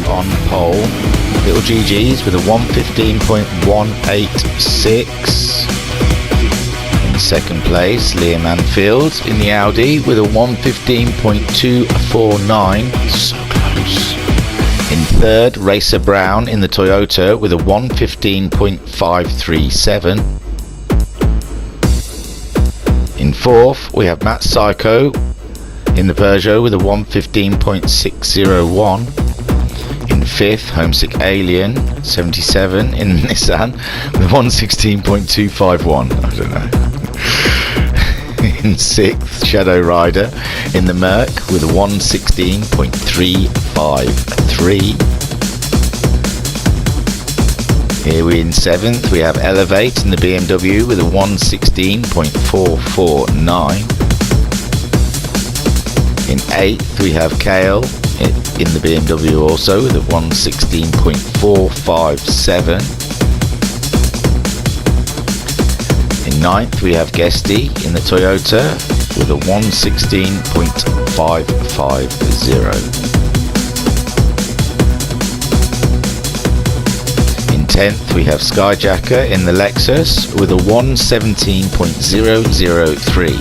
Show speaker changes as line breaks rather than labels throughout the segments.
On pole, Little GG's with a 115.186. In second place, Liam Anfield in the Audi with a 115.249. So close. In third, Racer Brown in the Toyota with a 115.537. In fourth, we have Matt Psycho in the Peugeot with a 115.601. In fifth, Homesick Alien 77 in Nissan with 116.251. I don't know. In sixth, Shadow Rider in the Merc with a 116.353. Here we in seventh, we have Elevate in the BMW with a 116.449. In eighth, we have Kale in the BMW also with a 116.457. In ninth, we have Guesty in the Toyota with a 116.550. In 10th, we have Skyjacker in the Lexus with a 117.003.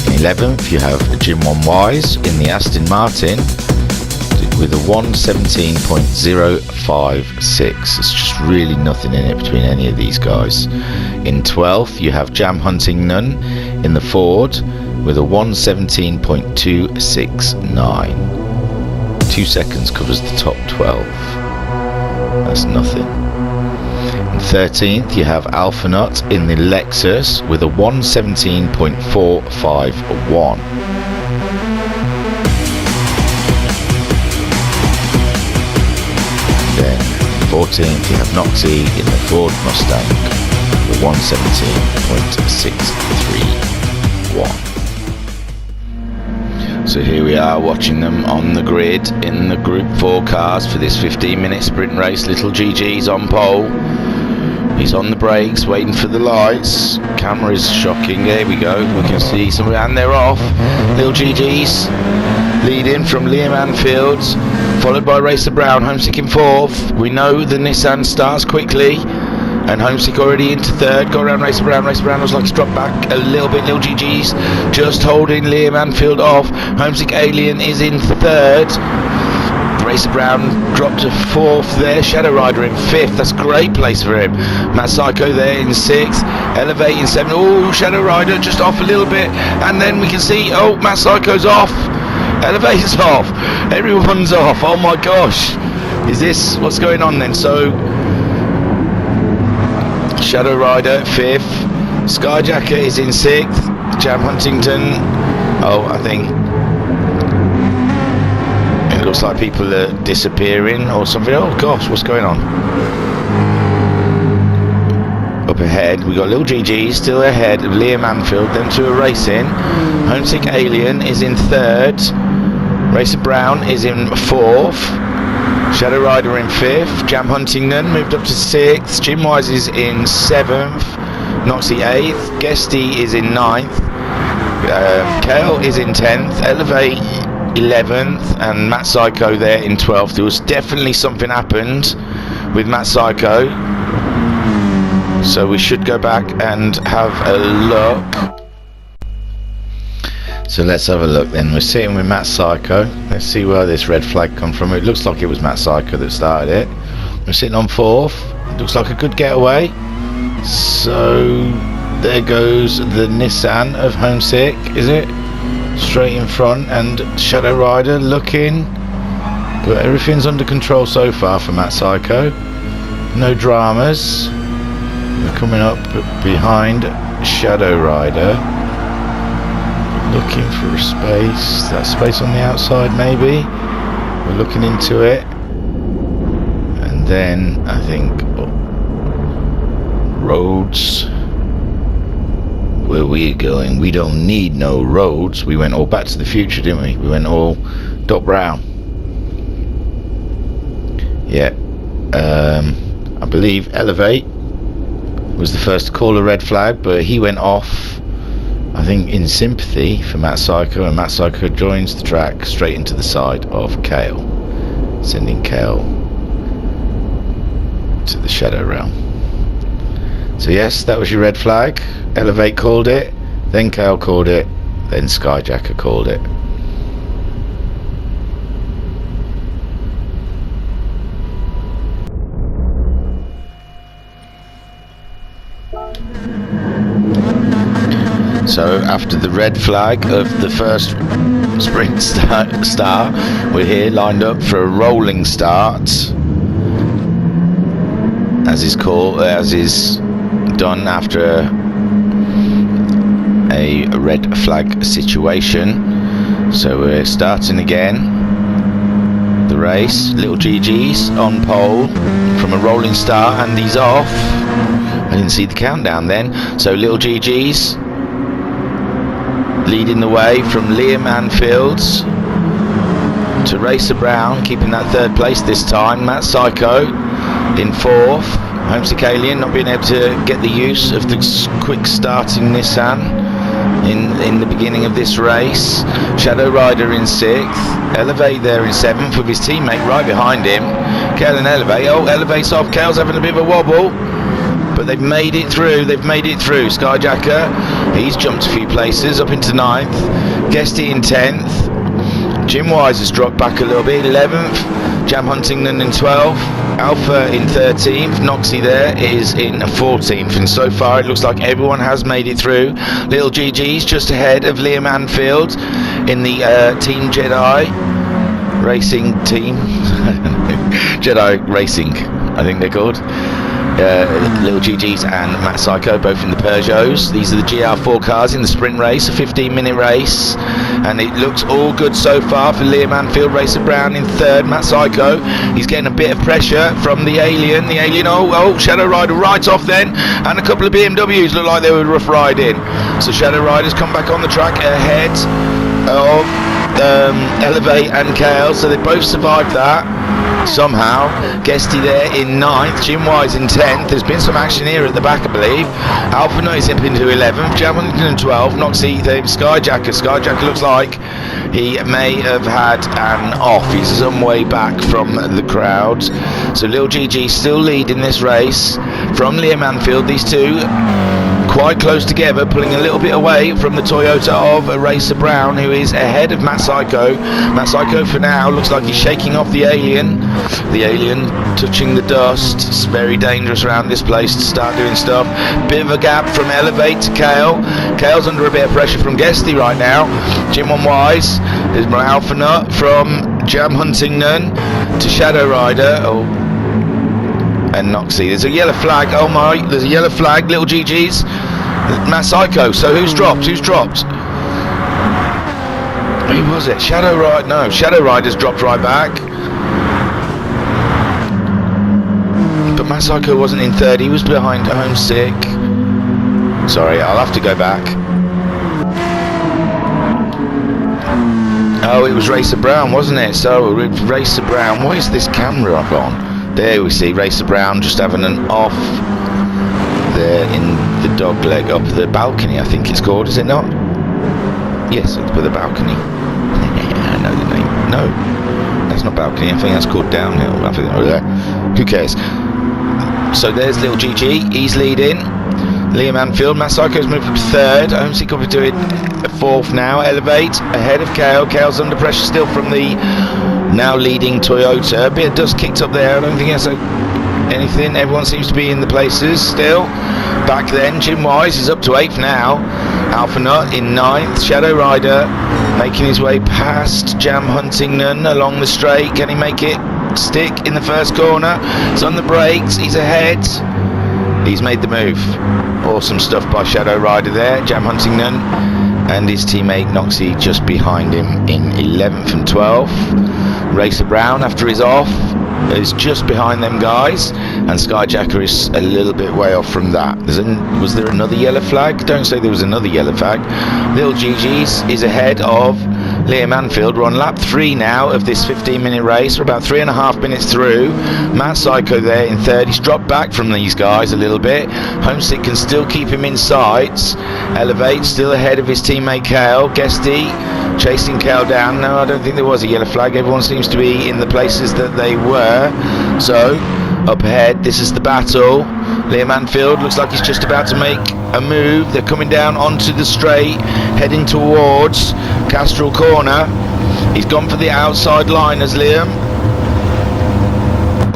In 11th, you have Jim One Wise in the Aston Martin with a 117.056. It's just really nothing in it between any of these guys. In 12th, you have Jam Huntington in the Ford with a 117.269. 2 seconds covers the top 12. That's nothing. In 13th, you have Alpha Nut in the Lexus with a 117.451. Then 14th, you have Noxie in the Ford Mustang with 117.631. So here we are watching them on the grid in the Group 4 cars for this 15-minute sprint race. Little GG's on pole. He's on the brakes, waiting for the lights. Camera is shocking. There we go. We can see some, and they're off. Little GG's leading from Liam Anfield, followed by Racer Brown, Homesick in fourth. We know the Nissan starts quickly, and Homesick already into third. Go around Racer Brown. Racer Brown looks like he's dropped back a little bit. Little GG's just holding Liam Anfield off. Homesick Alien is in third. Racer Brown dropped to fourth there. Shadow Rider in fifth. That's a great place for him. Matt Psycho there in sixth. Elevate in seventh. Oh, Shadow Rider just off a little bit, and then we can see, oh, Matt Psycho's off. Elevate's off. Everyone's off. Oh my gosh. Is this what's going on then? So Shadow Rider fifth. Skyjacker is in sixth. Jam Huntington. Oh, I think it looks like people are disappearing or something. Oh gosh, what's going on? Up ahead, we got Little GG still ahead of Liam Anfield. Them two are racing. Homesick Alien is in third. Racer Brown is in fourth. Shadow Rider in fifth. Jam Huntington moved up to sixth. Jim Wise is in seventh. Noxie eighth. Guesty is in ninth. Kale is in 10th. Elevate 11th, and Matt Psycho there in 12th. There was definitely something happened with Matt Psycho, so we should go back and have a look. So let's have a look then. We're sitting with Matt Psycho. Let's see where this red flag come from. It looks like it was Matt Psycho that started it. We're sitting on fourth. Looks like a good getaway. So there goes the Nissan of Homesick, is it? Straight in front, and Shadow Rider looking, but everything's under control so far for Matt Psycho. No dramas. We're coming up behind Shadow Rider. Looking for a space. That space on the outside, maybe. We're looking into it. And then I think roads. Where we going? We don't need no roads. We went all Back to the Future, didn't we? We went all Doc Brown. Yeah. I believe Elevate was the first to call a red flag, but he went off, I think, in sympathy for Matt Psycho, and Matt Psycho joins the track straight into the side of Kale, sending Kale to the Shadow Realm. So yes, that was your red flag. Elevate called it, then Kale called it, then Skyjacker called it. So after the red flag of the first sprint star, we're here lined up for a rolling start, as is done after a red flag situation. So we're starting again the race. Little GG's on pole from a rolling start, and he's off. I didn't see the countdown then. So Little GG's leading the way from Liam Anfields to Racer Brown, keeping that third place this time. Matt Psycho in fourth. Homesick Alien not being able to get the use of the quick starting Nissan in the beginning of this race. Shadow Rider in sixth. Elevate there in seventh with his teammate right behind him. Kale and Elevate. Oh, Elevate's off. Kale's having a bit of a wobble, but they've made it through. Skyjacker, he's jumped a few places up into ninth. Guesty in 10th. Jim Wise has dropped back a little bit, 11th. Jam Huntington in 12th. Alpha in 13th. Noxie there is in 14th. And so far it looks like everyone has made it through. Little GG's just ahead of Liam Anfield in the Team Jedi Racing team. Jedi Racing, I think they're called. Little GG's and Matt Psycho both in the Peugeots. These are the GR4 cars in the sprint race, a 15-minute race, and it looks all good so far for Liam Anfield. Racer Brown in third. Matt Psycho, he's getting a bit of pressure from the Alien. Oh, Shadow Rider right off then, and a couple of BMWs look like they were rough riding. So Shadow Rider's come back on the track ahead of Elevate and Kale, so they both survived that somehow. Guesty there in 9th, Jim Wise in 10th. There's been some action here at the back, I believe. Alpha Knight is up into 11th, Jam Huntington in 12th, Noxie, Skyjacker looks like he may have had an off. He's some way back from the crowd. So Lil GG still leading this race from Liam Anfield. These two quite close together, pulling a little bit away from the Toyota of Racer Brown, who is ahead of Matt Psycho. Matt Psycho for now looks like he's shaking off the Alien. The Alien touching the dust. It's very dangerous around this place to start doing stuff. Bit of a gap from Elevate to Kale. Kale's under a bit of pressure from Guesty right now. Jim on Wise. There's my Alpha Nut from Jam Huntington to Shadow Rider. Oh, and Noxie. There's a yellow flag. Oh my, there's a yellow flag. Little GG's. Matt Psycho. So who's dropped? Who was it? Shadow Rider. No, Shadow Rider's dropped right back. But Matt Psycho wasn't in third. He was behind Homesick. Sorry, I'll have to go back. Oh, it was Racer Brown, wasn't it? So Racer Brown. What is this camera I've on? There we see Racer Brown just having an off there in the dog leg up the balcony, I think it's called, is it not? Yes, up the balcony. I know the name. No, that's not balcony. I think that's called downhill. I think, who cares? So there's Little GG. He's leading. Liam Anfield. Matt Psycho's moved up to third. Homesick up to fourth now. Elevate ahead of Kale. Kale's under pressure still from the now leading Toyota. A bit of dust kicked up there. I don't think that's anything. Everyone seems to be in the places still. Back then, Jim Wise is up to 8th now. Alpha Nut in 9th. Shadow Rider making his way past Jam Huntington along the straight. Can he make it stick in the first corner? He's on the brakes. He's ahead. He's made the move. Awesome stuff by Shadow Rider there. Jam Huntington and his teammate Noxie just behind him in 11th and 12th. Racer Brown, after he's off, is just behind them guys, and Skyjacker is a little bit way off from that. Was there another yellow flag? Don't say there was another yellow flag. Little GG's is ahead of Liam Anfield. We're on lap 3 now of this 15-minute race. We're about 3.5 minutes through. Matt Psycho there in third. He's dropped back from these guys a little bit. Homesick can still keep him in sights. Elevate still ahead of his teammate Kale. Guesty chasing Kale down. No, I don't think there was a yellow flag. Everyone seems to be in the places that they were. So up ahead, this is the battle. Liam Anfield looks like he's just about to make a move. They're coming down onto the straight, heading towards Castrol Corner. He's gone for the outside line as Liam.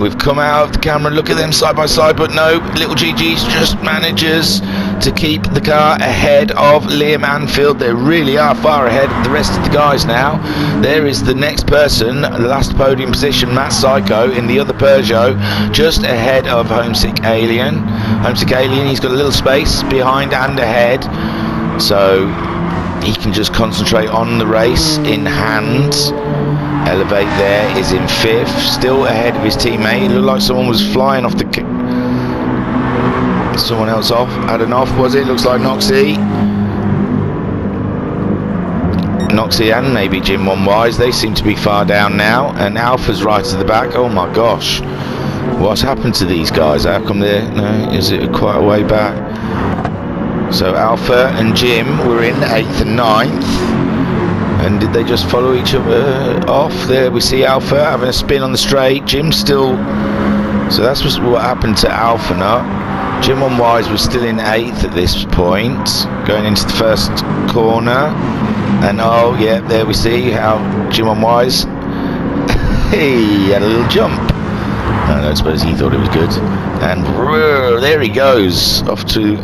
We've come out of the camera, look at them side by side, but no, Little GG's just manages to keep the car ahead of Liam Anfield. They really are far ahead of the rest of the guys now. There is the next person, the last podium position, Matt Psycho in the other Peugeot, just ahead of Homesick Alien. Homesick Alien, he's got a little space behind and ahead, so he can just concentrate on the race in hand. Elevate there is in 5th, still ahead of his teammate. It looked like someone was flying off the... Someone else off, had an off, was it? Looks like Noxie and maybe Jim One Wise. They seem to be far down now, and Alpha's right at the back. Oh my gosh, what's happened to these guys? How come they're... No, is it quite a way back? So Alpha and Jim were in 8th and 9th. And did they just follow each other off? There we see Alpha having a spin on the straight. Jim's still... So that's what happened to Alpha Nut. Jim One Wise was still in 8th at this point, going into the first corner. And oh yeah, there we see how Jim One Wise, he had a little jump. I don't suppose he thought it was good. And there he goes, off to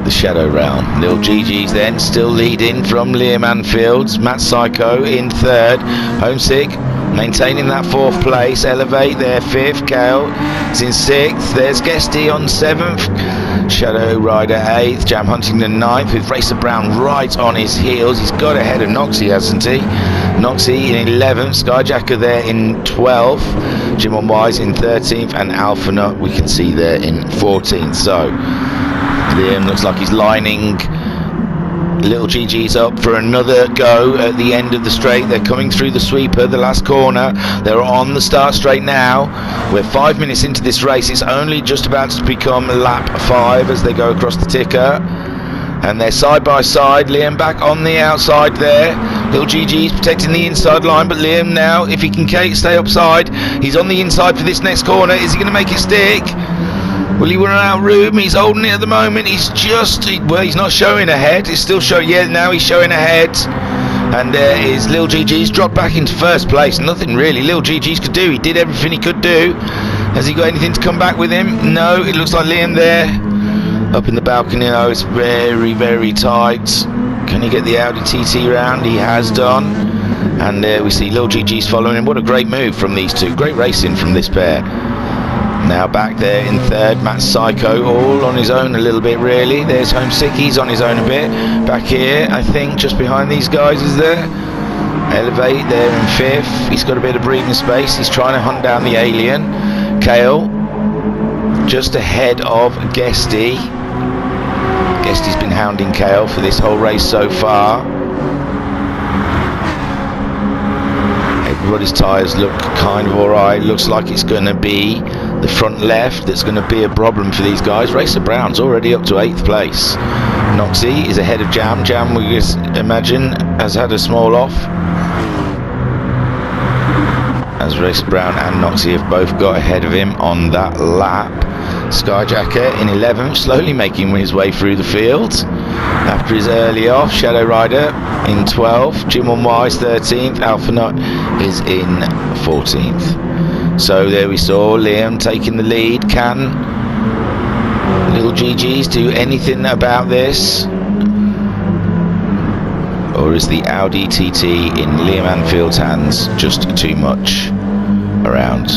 the Shadow Realm. Little GG's then still leading from Liam Anfield. Matt Psycho in 3rd. Homesick maintaining that 4th place. Elevate there 5th. Kale is in 6th. There's Guesty on 7th. Shadow Rider 8th. Jam Huntington 9th, with Racer Brown right on his heels. He's got ahead of Noxie, hasn't he? Noxie in 11th. Skyjacker there in 12th. Jim On Wise in 13th. And Alpha Nut we can see there in 14th. So Liam looks like he's lining Little GG's up for another go at the end of the straight. They're coming through the sweeper, the last corner. They're on the start straight now. We're 5 minutes into this race. It's only just about to become lap 5 as they go across the ticker. And they're side by side. Liam back on the outside there. Little GG's protecting the inside line, but Liam now, if he can stay upside, he's on the inside for this next corner. Is he going to make it stick? Will he run out of room? He's holding it at the moment. He's not showing ahead. He's still showing. Yeah, now he's showing ahead. And there is Lil GG's dropped back into 1st place. Nothing really Lil GG's could do. He did everything he could do. Has he got anything to come back with him? No. It looks like Liam there up in the balcony. Oh, it's very, very tight. Can he get the Audi TT round? He has done. And there we see Lil GG's following him. What a great move from these two. Great racing from this pair. Now back there in 3rd, Matt Psycho, all on his own a little bit really. There's Homesick, he's on his own a bit. Back here, I think, just behind these guys is there. Elevate there in 5th. He's got a bit of breathing space. He's trying to hunt down the Alien. Kale, just ahead of Guesty. Guesty's been hounding Kale for this whole race so far. Everybody's tyres look kind of alright. Looks like it's going to be the front left that's going to be a problem for these guys. Racer Brown's already up to 8th place. Noxie is ahead of Jam. Jam, we just imagine, has had a small off, as Racer Brown and Noxie have both got ahead of him on that lap. Skyjacker in 11th, slowly making his way through the field after his early off. Shadow Rider in 12th. Jim On Wise 13th. Alpha Nut is in 14th. So there we saw Liam taking the lead. Can Little GG's do anything about this? Or is the Audi TT in Liam Anfield's hands just too much around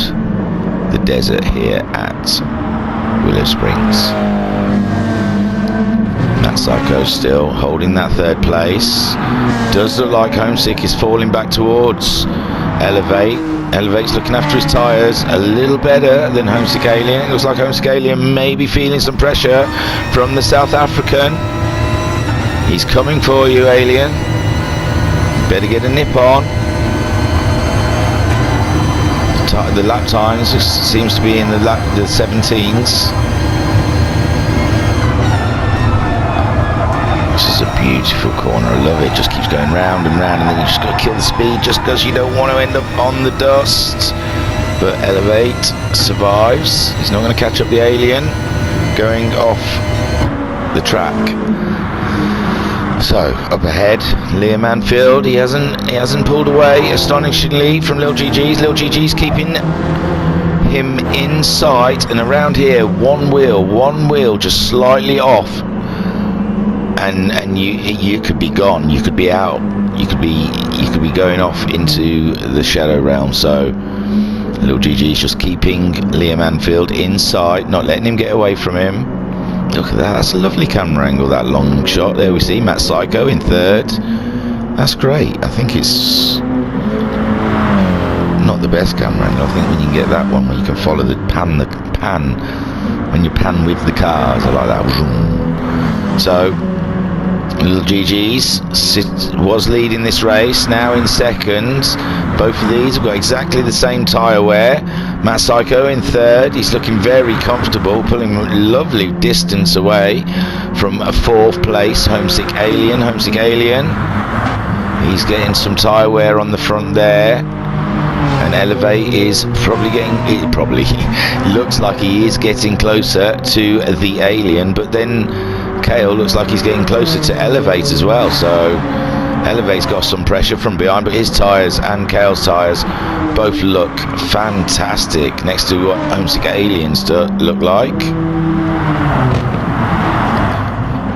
the desert here at Willow Springs? That Psycho still holding that third place. Does look like Homesick is falling back towards Elevate. Elevate's looking after his tyres a little better than Homesick Alien. It looks like Homesick Alien may be feeling some pressure from the South African. He's coming for you, Alien. Better get a nip on. The lap times just seems to be in the 17s. This is a beautiful corner. I love it. Just keeps going round and round, and then you just got to kill the speed just because you don't want to end up on the dust. But Elevate survives. He's not going to catch up the Alien going off the track. So up ahead, Liam Anfield. He hasn't pulled away astonishingly from Lil GG's. Lil GG's keeping him in sight, and around here, one wheel just slightly off, and you could be gone. You could be out. You could be going off into the shadow realm. So Lil GG's just keeping Liam Anfield in sight, not letting him get away from him. Look at that, that's a lovely camera angle, that long shot. There we see Matt Psycho in third. That's great. I think it's not the best camera angle. I think when you get that one where you can follow the pan, when you pan with the cars, I like that. So, Little GG's was leading this race, now in second. Both of these have got exactly the same tyre wear. Matt Psycho in third. He's looking very comfortable, pulling lovely distance away from a fourth place. Homesick Alien. He's getting some tyre wear on the front there. And Elevate is probably looks like he is getting closer to the Alien, but then Kale looks like he's getting closer to Elevate as well. So Elevate's got some pressure from behind, but his tyres and Kale's tyres both look fantastic next to what Homesick Aliens look like.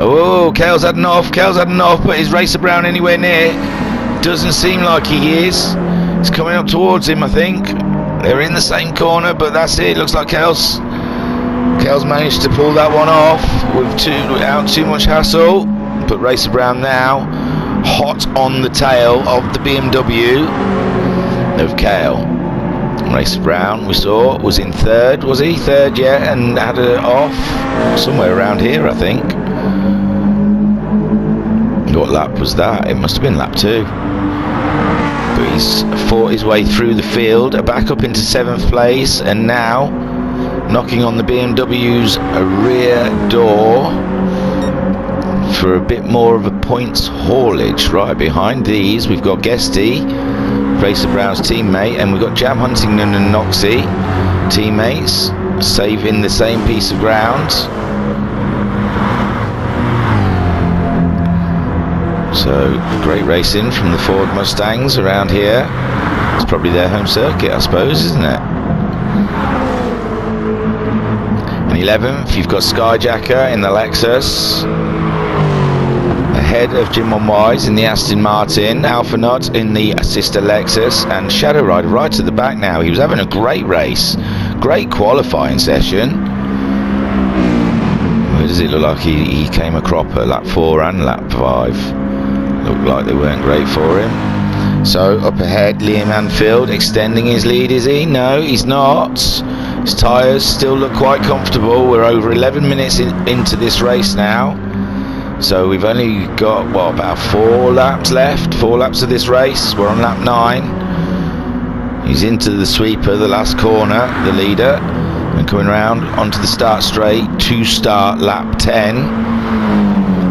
Oh, Kale's had enough, but is Racer Brown anywhere near? Doesn't seem like he is. He's coming up towards him, I think. They're in the same corner, but that's it. Looks like Kale's managed to pull that one off without too much hassle. But Racer Brown now hot on the tail of the BMW of Kale. Racer Brown, we saw, was in third, was he? Third, yeah, and had it off somewhere around here, I think. What lap was that? It must have been lap 2. But he's fought his way through the field, back up into 7th place, and now knocking on the BMW's rear door for a bit more of a points haulage. Right behind these we've got Guesty, Racer Brown's teammate, and we've got Jam Huntington and Noxie, teammates, saving the same piece of ground. So great racing from the Ford Mustangs around here. It's probably their home circuit, I suppose, isn't it? In 11th, you've got Skyjacker in the Lexus, ahead of Jim on Wise in the Aston Martin, Alpha Nut in the sister Lexus, and Shadow Rider right to the back now. He was having a great race, great qualifying session. Where does it look like he came a cropper, lap 4 and lap 5? Looked like they weren't great for him. So up ahead, Liam Anfield extending his lead, is he? No, he's not. His tyres still look quite comfortable. We're over 11 minutes into this race now. So we've only got, what, about 4 laps left? 4 laps of this race. We're on lap 9. He's into the sweeper, the last corner, the leader. And coming round onto the start straight to start lap 10.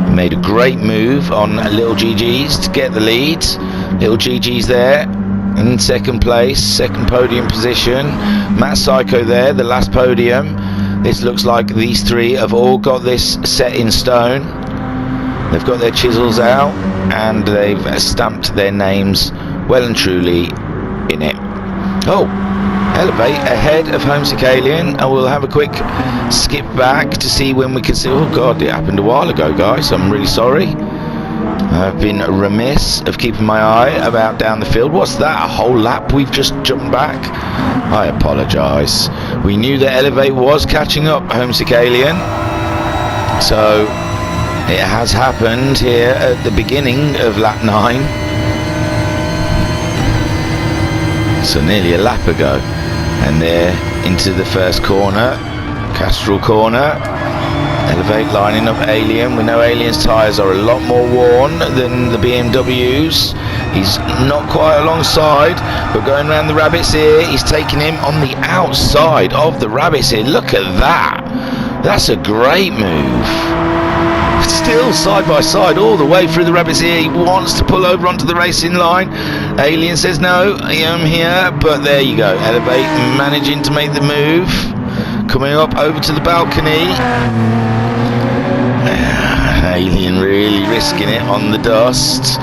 He made a great move on Little GG's to get the lead. Little GG's there in second place, second podium position. Matt Psycho there, the last podium. This looks like these three have all got this set in stone. They've got their chisels out and they've stamped their names well and truly in it. Oh, Elevate ahead of Homesick Alien, and we'll have a quick skip back to see when we can see. Oh god, it happened a while ago, guys. I'm really sorry. I've been remiss of keeping my eye about down the field. What's that? A whole lap we've just jumped back? I apologise. We knew that Elevate was catching up Homesick Alien. So It has happened here at the beginning of lap 9. So nearly a lap ago. And they're into the first corner, Castrol corner. Elevate lining up Alien. We know Alien's tyres are a lot more worn than the BMW's. He's not quite alongside, but going around the rabbit's ear, he's taking him on the outside of the rabbit's ear. Look at that. That's a great move. Still side by side all the way through the rabbit's ear. He wants to pull over onto the racing line. Alien says no, I am here, but there you go. Elevate managing to make the move, coming up over to the balcony. Alien really risking it on the dust.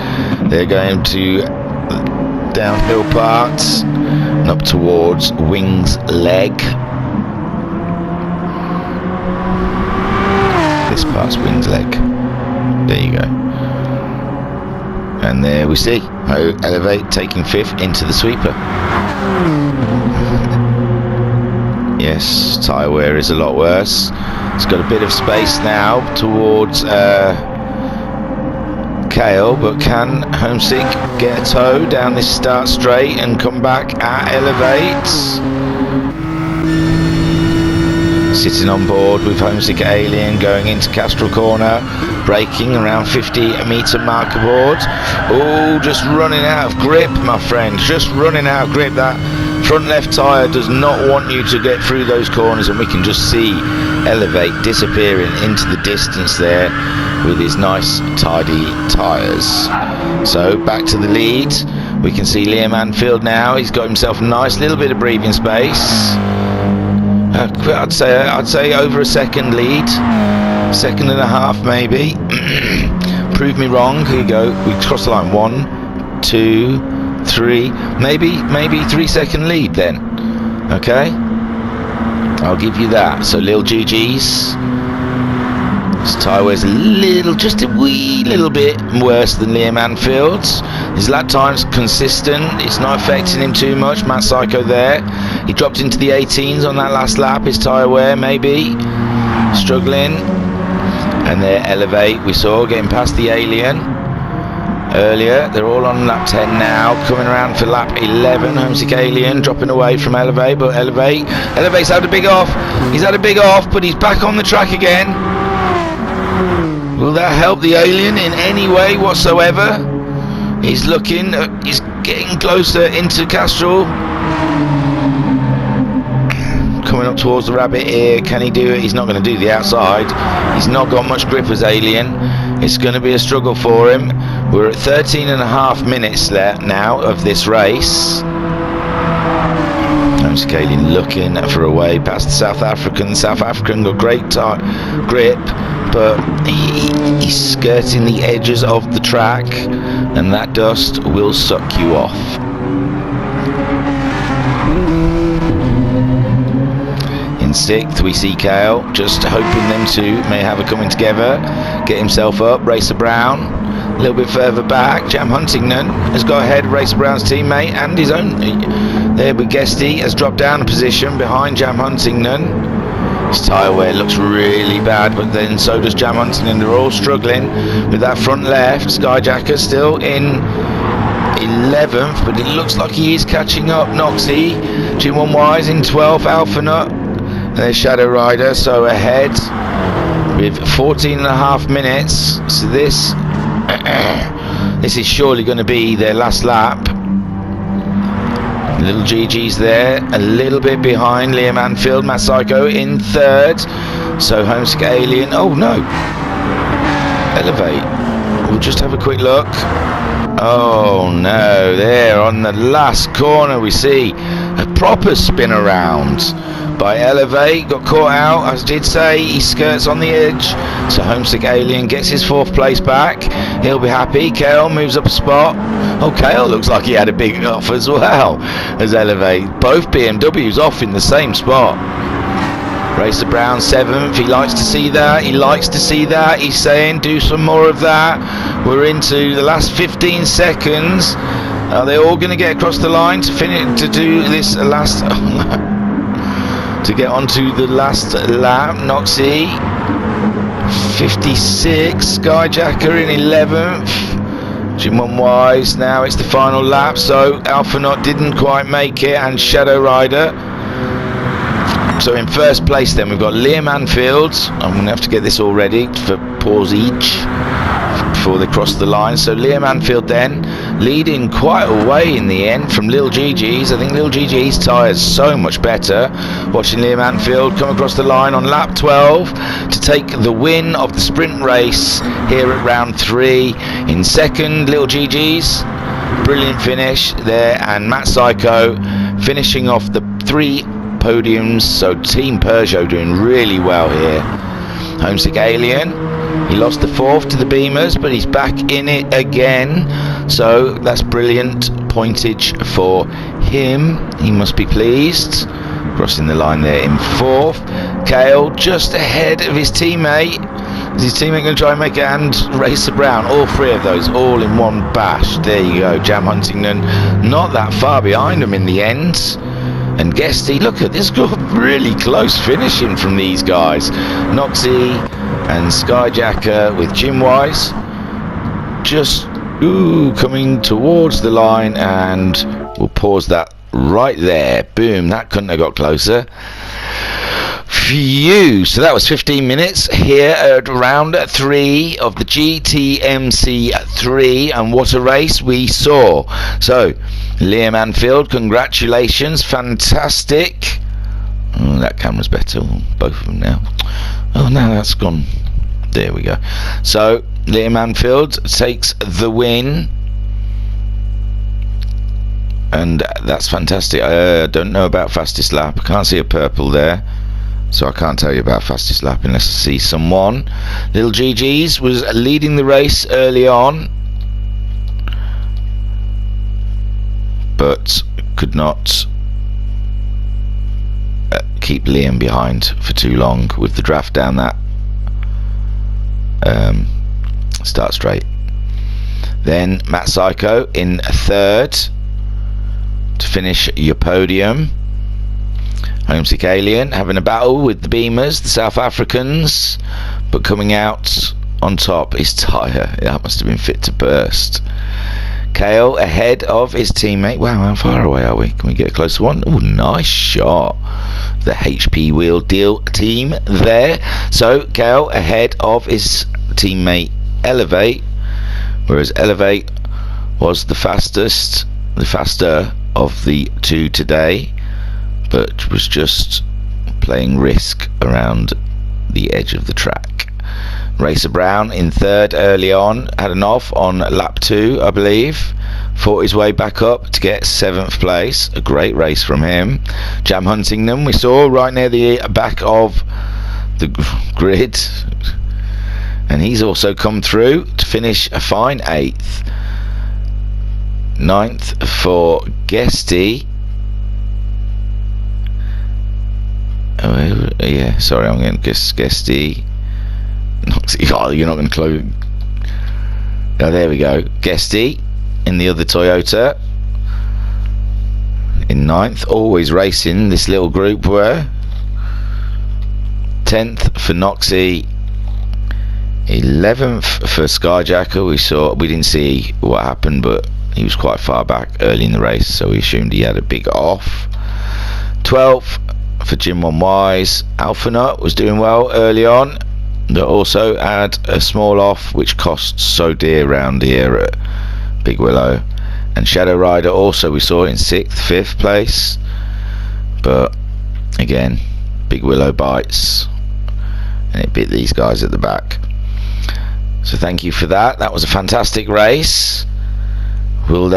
They're going to downhill parts and up towards Wing's leg. This part's Wing's leg. There you go. And there we see Elevate taking 5th into the sweeper. Yes, tyre wear is a lot worse. It's got a bit of space now towards Kale, but can Homesick get a tow down this start straight and come back at Elevate? Sitting on board with Homesick Alien going into Castrol corner, braking around 50-metre marker board. Oh, just running out of grip, my friend, just running out of grip. That front left tyre does not want you to get through those corners, and we can just see Elevate disappearing into the distance there with his nice tidy tyres. So back to the lead. We can see Liam Anfield now. He's got himself a nice little bit of breathing space. I'd say over a second lead, 1.5 seconds maybe. Prove me wrong. Here you go. We cross the line. 1, 2, 3, maybe 3 second lead then. Okay, I'll give you that. So little GG's. His tyre wear's just a wee little bit worse than Liam Anfield's. His lap time's consistent. It's not affecting him too much. Matt Psycho there. He dropped into the 18s on that last lap. His tyre wear maybe struggling. And there Elevate we saw getting past the Alien earlier. They're all on lap 10 now, coming around for lap 11. Homesick Alien dropping away from Elevate, but Elevate's had a big off. He's had a big off, but he's back on the track again. Will that help the Alien in any way whatsoever? He's getting closer into Castrol. Coming up towards the rabbit ear. Can he do it? He's not going to do the outside. He's not got much grip as Alien. It's going to be a struggle for him. We're at 13.5 minutes left now of this race. Homesick Alien looking for a way past the South African. South African got great grip, but he's skirting the edges of the track, and that dust will suck you off. In 6th we see Kale, just hoping them two may have a coming together, get himself up. Racer Brown a little bit further back. Jam Huntington has got ahead of Racer Brown's teammate and his own. There we Guesty has dropped down a position behind Jam Huntington. His tyre wear looks really bad, but then so does Jam Huntington. They're all struggling with that front left. Skyjacker still in 11th, but it looks like he is catching up. Noxie, G1Y's in 12th. Alpha Nut and there's Shadow Rider, so ahead with 14.5 minutes. So this is surely going to be their last lap. Little GG's there, a little bit behind Liam Anfield. Matt Psycho in 3rd. So Homesick Alien. Oh no, Elevate. We'll just have a quick look. Oh no, there on the last corner we see a proper spin around by Elevate. Got caught out, as I did say. He skirts on the edge, so Homesick Alien gets his 4th place back. He'll be happy. Kale moves up a spot. Oh, Kale looks like he had a big off as well as Elevate. Both BMWs off in the same spot. Racer Brown 7th. He likes to see that. He's saying do some more of that. We're into the last 15 seconds. Are they all going to get across the line to finish to do this last to get onto the last lap? Noxie 56. Skyjacker in 11th. Jim One Wise. Now it's the final lap, so Alpha didn't quite make it, and Shadow Rider. So in first place then we've got Liam Anfield. I'm going to have to get this all ready for pause each before they cross the line. So Liam Anfield then leading quite a way in the end from Lil GG's. I think Lil GG's tyres so much better. Watching Liam Anfield come across the line on lap 12 to take the win of the sprint race here at round 3. In second, Lil GG's. Brilliant finish there, and Matt Psycho finishing off the 3 podiums. So Team Peugeot doing really well here. Homesick Alien, he lost the 4th to the Beamers, but he's back in it again, so that's brilliant pointage for him. He must be pleased. Crossing the line there in 4th. Kale just ahead of his teammate. Is his teammate going to try and make it, and Racer Brown? All 3 of those all in one bash. There you go. Jam Huntington not that far behind him in the end. And Guesty, look at this, got really close finishing from these guys. Noxie and Skyjacker with Jim Wise just coming towards the line, and we'll pause that right there. Boom, that couldn't have got closer. Phew. So that was 15 minutes here at round 3 of the GTMC3, and what a race we saw. So Liam Anfield, congratulations, fantastic. Oh, that camera's better, both of them now. Oh no, that's gone. There we go. So Liam Anfield takes the win, and that's fantastic. I don't know about fastest lap. I can't see a purple there, so I can't tell you about fastest lap unless I see someone. Little GG's was leading the race early on, but could not keep Liam behind for too long with the draft down that start straight. Then Matt Psycho in 3rd to finish your podium. Homesick Alien having a battle with the Beamers, the South Africans, but coming out on top. His tyre, that must have been fit to burst. Kale ahead of his teammate. Wow, how far away are we? Can we get a closer one? Oh, nice shot. The HP Wheel Deal team there. So Kale ahead of his teammate Elevate, whereas Elevate was the faster of the 2 today, but was just playing risk around the edge of the track. Racer Brown in 3rd early on, had an off on lap 2 I believe, fought his way back up to get 7th place. A great race from him. Jam Huntington we saw right near the back of the grid, and he's also come through to finish a fine 8th. 9th for Guesty. Oh yeah, sorry, I'm going to guess Guesty. Oh, you're not going to close. Oh, there we go. Guesty in the other Toyota in 9th. Always racing, this little group were. 10th for Noxie. 11th for Skyjacker. We didn't see what happened, but he was quite far back early in the race, so we assumed he had a big off. 12th for Jim One Wise. Alpha Nut was doing well early on, but also had a small off which costs so dear round here at Big Willow. And Shadow Rider also we saw in 6th, 5th place, but again Big Willow bites and it bit these guys at the back. So thank you for that. That was a fantastic race. We'll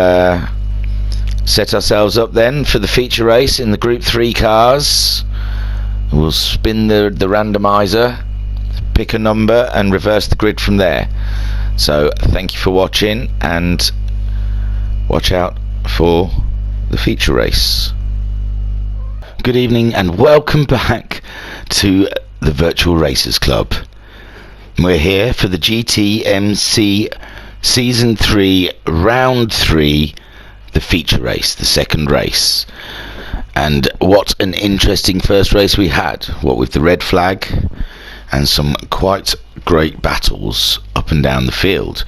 set ourselves up then for the feature race in the Group 3 cars. We'll spin the randomizer, pick a number and reverse the grid from there. So thank you for watching, and watch out for the feature race. Good evening and welcome back to the Virtual Racers Club. We're here for the GTMC Season 3 Round 3, the feature race, the second race. And what an interesting first race we had, what with the red flag and some quite great battles up and down the field.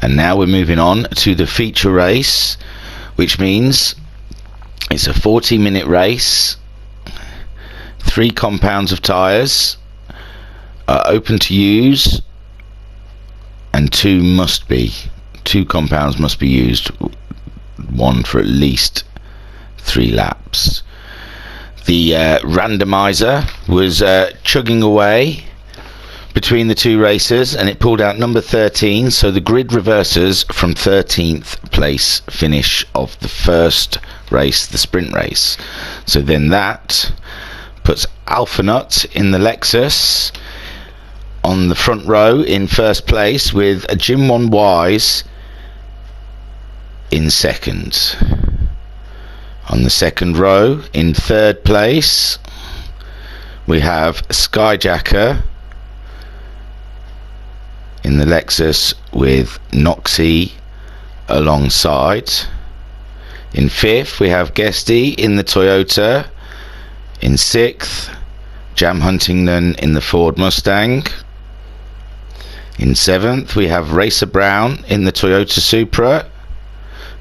And now we're moving on to the feature race, which means it's a 40-minute race. 3 compounds of tyres are open to use, and 2 compounds must be used, one for at least 3 laps. The randomizer was chugging away between the 2 racers, and it pulled out number 13, so the grid reverses from 13th place finish of the first race, the sprint race. So then that puts Alpha Nut in the Lexus on the front row in first place, with a Jim 1 Wise in second. On the second row in third place we have Skyjacker in the Lexus with Noxie alongside. In fifth we have Guesty in the Toyota. In sixth, Jam Huntington in the Ford Mustang. In seventh we have Racer Brown in the Toyota Supra,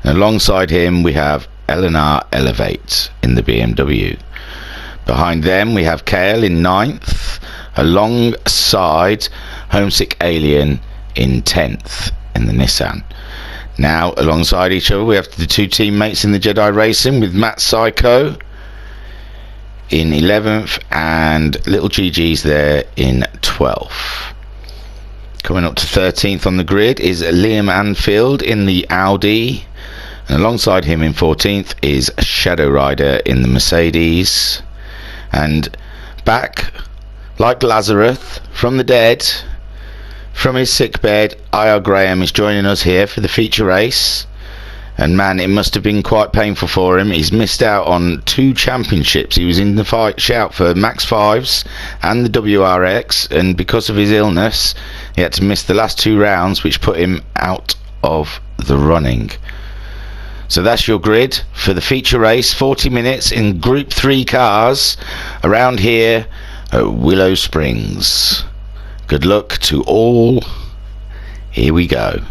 and alongside him we have Eleanor Elevate in the BMW. Behind them we have Kale in ninth, alongside Homesick Alien in 10th in the Nissan. Now alongside each other we have the 2 teammates in the Jedi Racing, with Matt Psycho in 11th and Little GG's there in 12th. Coming up to 13th on the grid is Liam Anfield in the Audi, and alongside him in 14th is Shadow Rider in the Mercedes. And back like Lazarus from the dead, from his sick bed, IR Graham is joining us here for the feature race. And man, it must have been quite painful for him. He's missed out on 2 championships. He was in the shout for Max 5s and the WRX, and because of his illness he had to miss the last 2 rounds, which put him out of the running. So that's your grid for the feature race. 40 minutes in Group 3 cars around here at Willow Springs. Good luck to all. Here we go.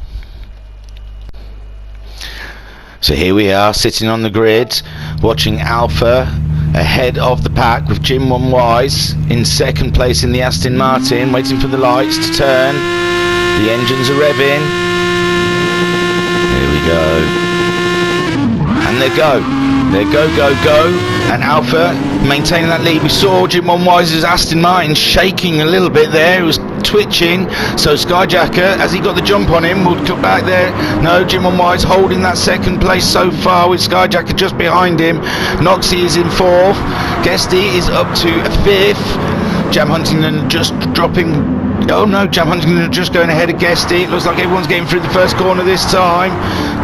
So here we are sitting on the grid watching Alpha ahead of the pack, with Jim 1 Wise in second place in the Aston Martin, waiting for the lights to turn. The engines are revving. Here we go. And they go. They go. And Alpha maintaining that lead. We saw Jim 1 Wise's Aston Martin shaking a little bit there. It was twitching, so Skyjacker, as he got the jump on him, will cut back there. No, Jim 1 Wise holding that second place so far, with Skyjacker just behind him. Noxie is in 4th. Guesty is up to 5th. Jam Huntington just dropping. Oh no, Jam Huntington just going ahead of Guesty. It looks like everyone's getting through the first corner this time.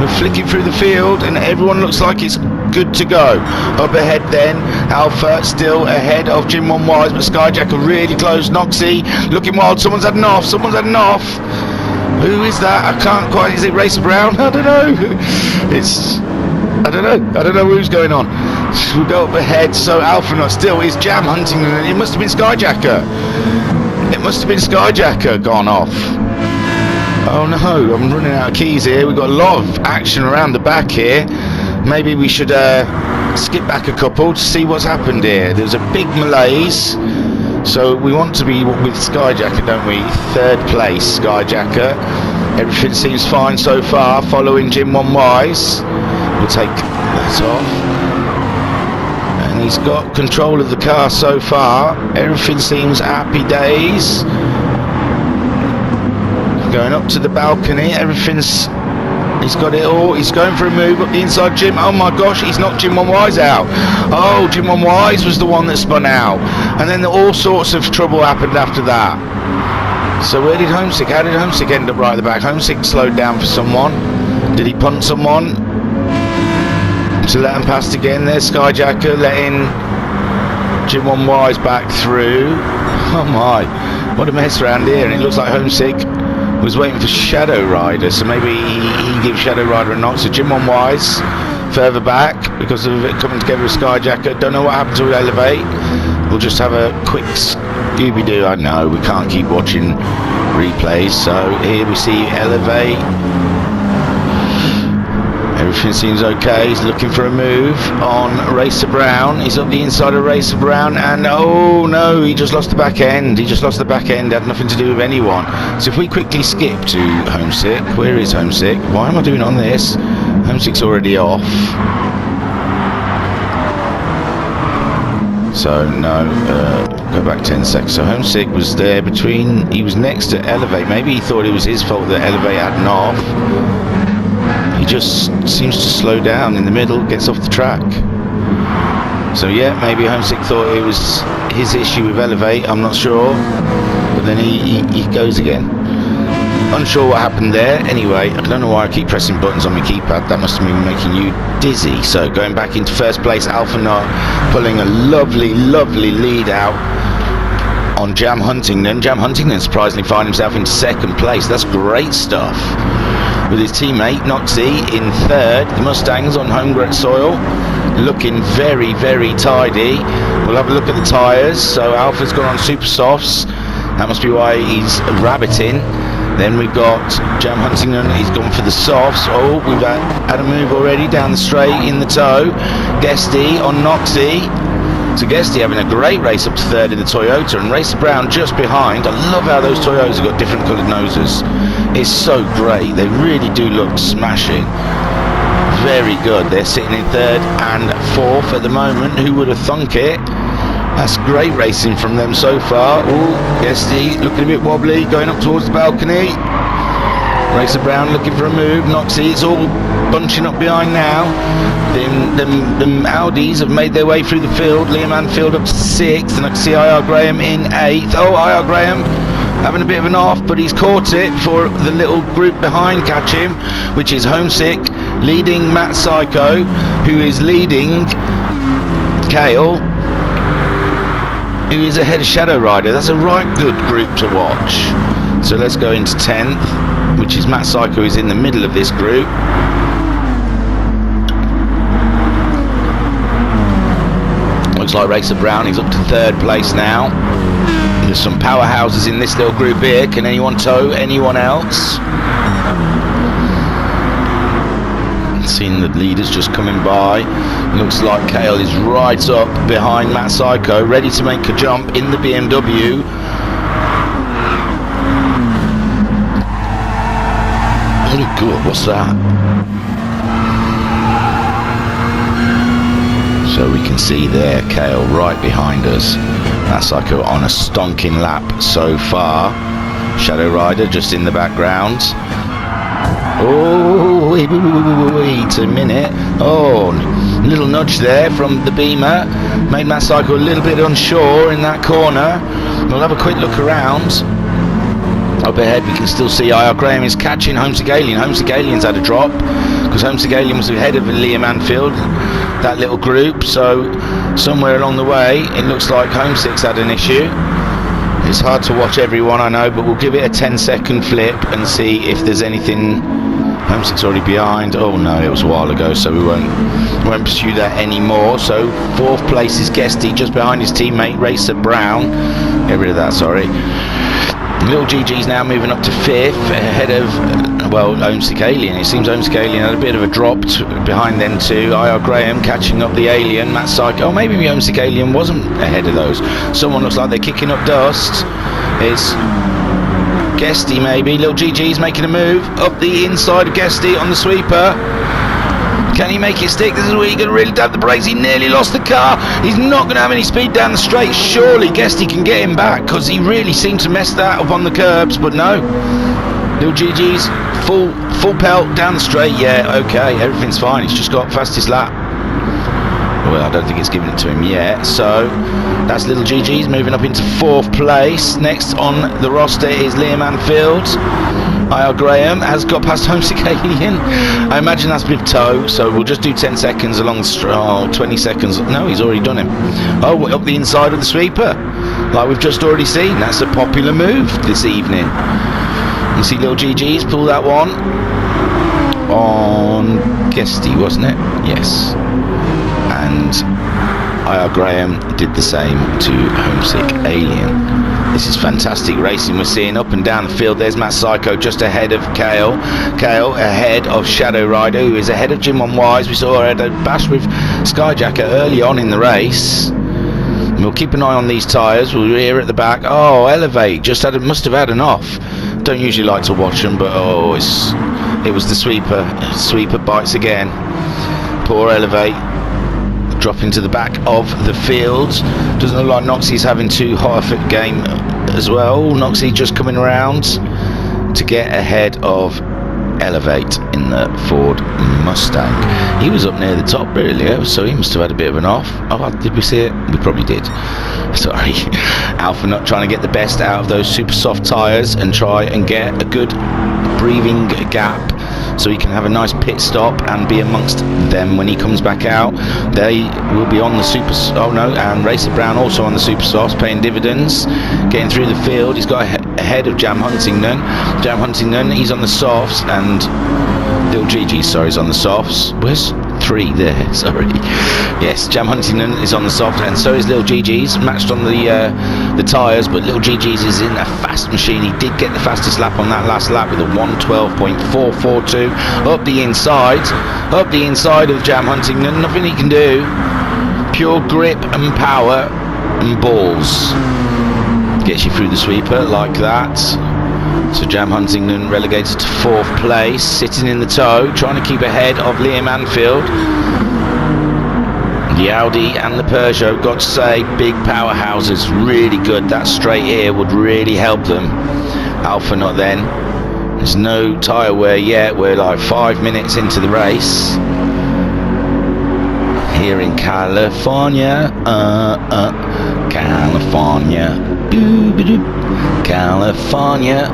We're flicking through the field and everyone looks like it's good to go. Up ahead then, Alpha still ahead of Jim 1 Wise, but Skyjacker really close. Noxie looking wild. Someone's had an off. Who is that? I can't quite. Is it Racer Brown? I don't know. I don't know who's going on. We'll go up ahead. So Alpha not still is Jam Huntington. It must have been Skyjacker. Gone off. Oh no, I'm running out of keys here. We've got a lot of action around the back here. Maybe we should skip back a couple to see what's happened here. There's a big malaise, so we want to be with Skyjacker, don't we? 3rd place, Skyjacker. Everything seems fine so far, following Jim 1 Wise. We'll take that off. And he's got control of the car so far. Everything seems happy days. Going up to the balcony, he's got it all. He's going for a move up the inside. Jim, oh my gosh, he's knocked Jim 1 Wise out. Oh, Jim 1 Wise was the one that spun out, and then all sorts of trouble happened after that. So how did Homesick end up right at the back? Homesick slowed down for someone. Did he punt someone to let him past again? There's Skyjacker letting Jim 1 Wise back through. Oh my, what a mess around here. And it looks like Homesick was waiting for Shadow Rider, so maybe he gives Shadow Rider a knock. So Jim 1 Wise further back because of it coming together with Skyjacker. Don't know what happened to Elevate. we'll just have a quick Scooby-Doo. I know we can't keep watching replays, so here we see Elevate. Everything seems okay. He's looking for a move on Racer Brown. He's up the inside of Racer Brown, and oh no, he just lost the back end. He just lost the back end. Had nothing to do with anyone. So if we quickly skip to Homesick, where is Homesick? Why am I doing on this? Homesick's already off. So no, go back 10 seconds. So Homesick was there between. He was next to Elevate. Maybe he thought it was his fault that Elevate hadn't off. He just seems to slow down in the middle, gets off the track. So yeah, maybe Homesick thought it was his issue with Elevate, I'm not sure. But then he goes again. Unsure what happened there. Anyway, I don't know why I keep pressing buttons on my keypad. That must have been making you dizzy. So going back into first place, Alpha Knot pulling a lovely, lovely lead out on Jam Huntington. Jam Huntington surprisingly found himself in second place. That's great stuff. With his teammate Noxie in third. The Mustangs on home soil looking very, very tidy. We'll have a look at the tyres. So Alpha's gone on super softs. That must be why he's rabbiting. Then we've got Jam Huntington. He's gone for the softs. Oh, we've had a move already down the straight in the toe. Guesty on Noxie. So Guesty having a great race up to third in the Toyota, and Racer Brown just behind. I love how those Toyotas have got different coloured noses. It's so great. They really do look smashing. Very good. They're sitting in third and fourth at the moment. Who would have thunk it? That's great racing from them so far. Oh, Guesty looking a bit wobbly, going up towards the balcony. Racer Brown looking for a move. Noxie, it's all bunching up behind now. Them Audis have made their way through the field. Liam Anfield up to 6th, and I can see IR Graham in 8th. Oh, IR Graham having a bit of an off, but he's caught it for the little group behind catch him, which is Homesick leading Matt Psycho, who is leading Kale, who is ahead of Shadow Rider. That's a right good group to watch. So let's go into 10th, which is Matt Psycho, who's in the middle of this group. Looks like Racer Brown, he's up to third place now. There's some powerhouses in this little group here. Can anyone tow anyone else? Seeing the leaders just coming by. Looks like Kale is right up behind Matt Psycho, ready to make a jump in the BMW. Oh good, what's that? So we can see there Kale right behind us. Matt Psycho on a stonking lap so far. Shadow Rider just in the background. Oh, wait a minute. Oh, little nudge there from the Beamer. Made Matt Psycho a little bit unsure in that corner. We'll have a quick look around. Up ahead we can still see IR Graham is catching Homesick Alien. Homesick Alien's had a drop because Homesick Alien was ahead of Liam Anfield, that little group. So somewhere along the way it looks like Homesick's had an issue. It's hard to watch everyone, I know, but we'll give it a 10-second flip and see if there's anything. Homesick's already behind. Oh no, it was a while ago, so we won't pursue that anymore. So fourth place is Guesty, just behind his teammate Racer Brown. Get rid of that, sorry. Little GG's now moving up to 5th, ahead of, well, Homesick Alien. It seems Homesick Alien had a bit of a drop behind them too. IR Graham catching up the Alien. Matt Psycho. Oh, maybe Homesick Alien wasn't ahead of those. Someone looks like they're kicking up dust. It's Guesty maybe. Little GG's making a move up the inside of Guesty on the sweeper. Can he make it stick? This is where you're going to really dab the brakes. He nearly lost the car. He's not going to have any speed down the straight. Surely Guesty can get him back, because he really seemed to mess that up on the curbs, but no. Little GG's full pelt down the straight. Yeah, okay, everything's fine. He's just got fastest lap. Well, I don't think it's given it to him yet. So that's Little GG's moving up into 4th place. Next on the roster is Liam Anfield. IR Graham has got past Homesick Alien. I imagine that's with tow, so we'll just do 10 seconds along the 20 seconds. No, he's already done him. Oh, up the inside of the sweeper, like we've just already seen. That's a popular move this evening. You see Little GG's pull that one on Guesty, wasn't it? Yes. And IR Graham did the same to Homesick Alien. This is fantastic racing we're seeing up and down the field. There's Matt Psycho just ahead of Kale ahead of Shadow Rider, who is ahead of Jim on Wise. We saw a bash with Skyjacker early on in the race. We'll keep an eye on these tyres. We're here at the back. Oh, Elevate must have had an off. Don't usually like to watch them, but it was the sweeper bites again. Poor Elevate dropping to the back of the field. Doesn't look like Noxie's having too hot a game as well. Noxie just coming around to get ahead of Elevate in the Ford Mustang. He was up near the top earlier, so he must have had a bit of an off. Oh, did we see it? We probably did. Sorry. Alpha not trying to get the best out of those super soft tyres and try and get a good breathing gap so he can have a nice pit stop and be amongst them when he comes back out. They will be on the super... Oh no, and Racer Brown also on the super softs, paying dividends, getting through the field. He's got ahead of Jam Huntington. Jam Huntington, he's on the softs, and Lil Gigi, sorry, is on the softs. Where's 3 there? Sorry. Yes, Jam Huntington is on the soft, and so is Lil Gigi's, matched on the tyres, but Lil Gigi's is in a fast machine. He did get the fastest lap on that last lap with a 1:12.442 up the inside of Jam Huntington. Nothing he can do. Pure grip and power and balls. Gets you through the sweeper like that. So Jam Huntington relegated to 4th place, sitting in the tow, trying to keep ahead of Liam Anfield. The Audi and the Peugeot, got to say, big powerhouses, really good. That straight air would really help them. Alpha not then. There's no tyre wear yet. We're like 5 minutes into the race. Here in California, California. California,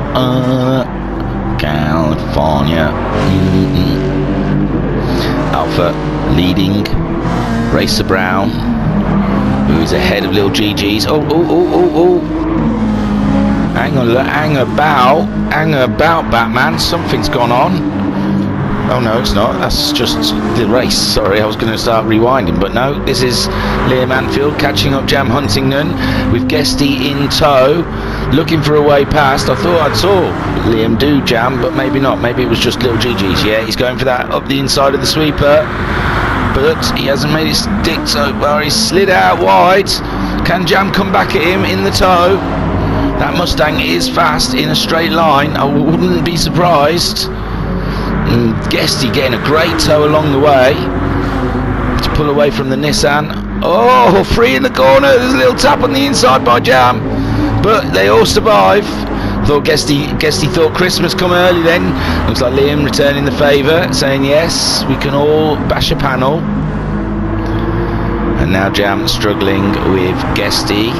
California. Alpha leading Racer Brown, who is ahead of Lil Gigi's. Oh. Hang about, Batman. Something's gone on. Oh no, it's not. That's just the race. Sorry, I was going to start rewinding, but no. This is Liam Anfield catching up Jam Huntington with Guesty in tow, looking for a way past. I thought I saw Liam do Jam, but maybe not. Maybe it was just Lil Gigi's. Yeah, he's going for that up the inside of the sweeper, but he hasn't made it stick so far. He's slid out wide. Can Jam come back at him in the tow? That Mustang is fast in a straight line. I wouldn't be surprised. Guesty getting a great tow along the way to pull away from the Nissan. Oh, free in the corner. There's a little tap on the inside by Jam, but they all survive. Thought Guesty thought Christmas come early then. Looks like Liam returning the favour, saying yes, we can all bash a panel. And now Jam struggling with Guesty,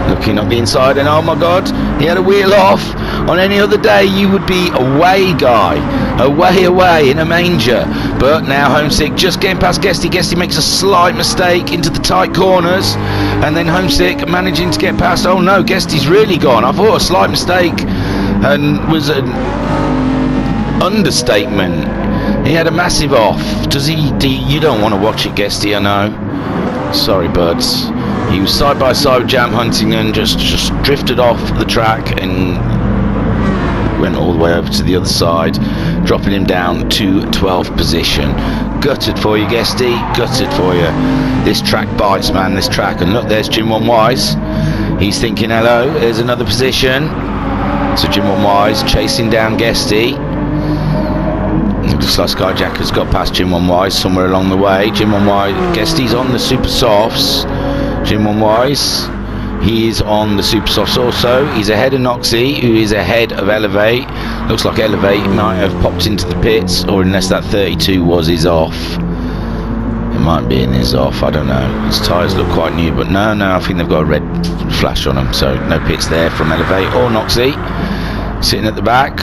looking up the inside, and oh my god, he had a wheel off. On any other day you would be away, guy, away in a manger, but now Homesick just getting past Guesty. Guesty makes a slight mistake into the tight corners, and then Homesick managing to get past. Oh no, Guesty's really gone. I thought a slight mistake and was an understatement. He had a massive off. You don't want to watch it, Guesty, I know. Sorry, buds. He was side by side with Jam Huntington, just drifted off the track and went all the way over to the other side, dropping him down to 12th position. Gutted for you, Guesty, gutted for you. This track bites, man, this track. And look, there's Jim One Wise. He's thinking, hello, there's another position. So Jim One Wise chasing down Guesty. Looks like Skyjacker's got past Jim One Wise somewhere along the way. Jim One Wise, Guesty's on the super softs. Jim One Wise, he is on the super softs also. He's ahead of Noxie, who is ahead of Elevate. Looks like Elevate might have popped into the pits, or unless that 32 was his off. It might be in his off, I don't know. His tyres look quite new, but no, I think they've got a red flash on them, so no pits there from Elevate or Noxie. Sitting at the back.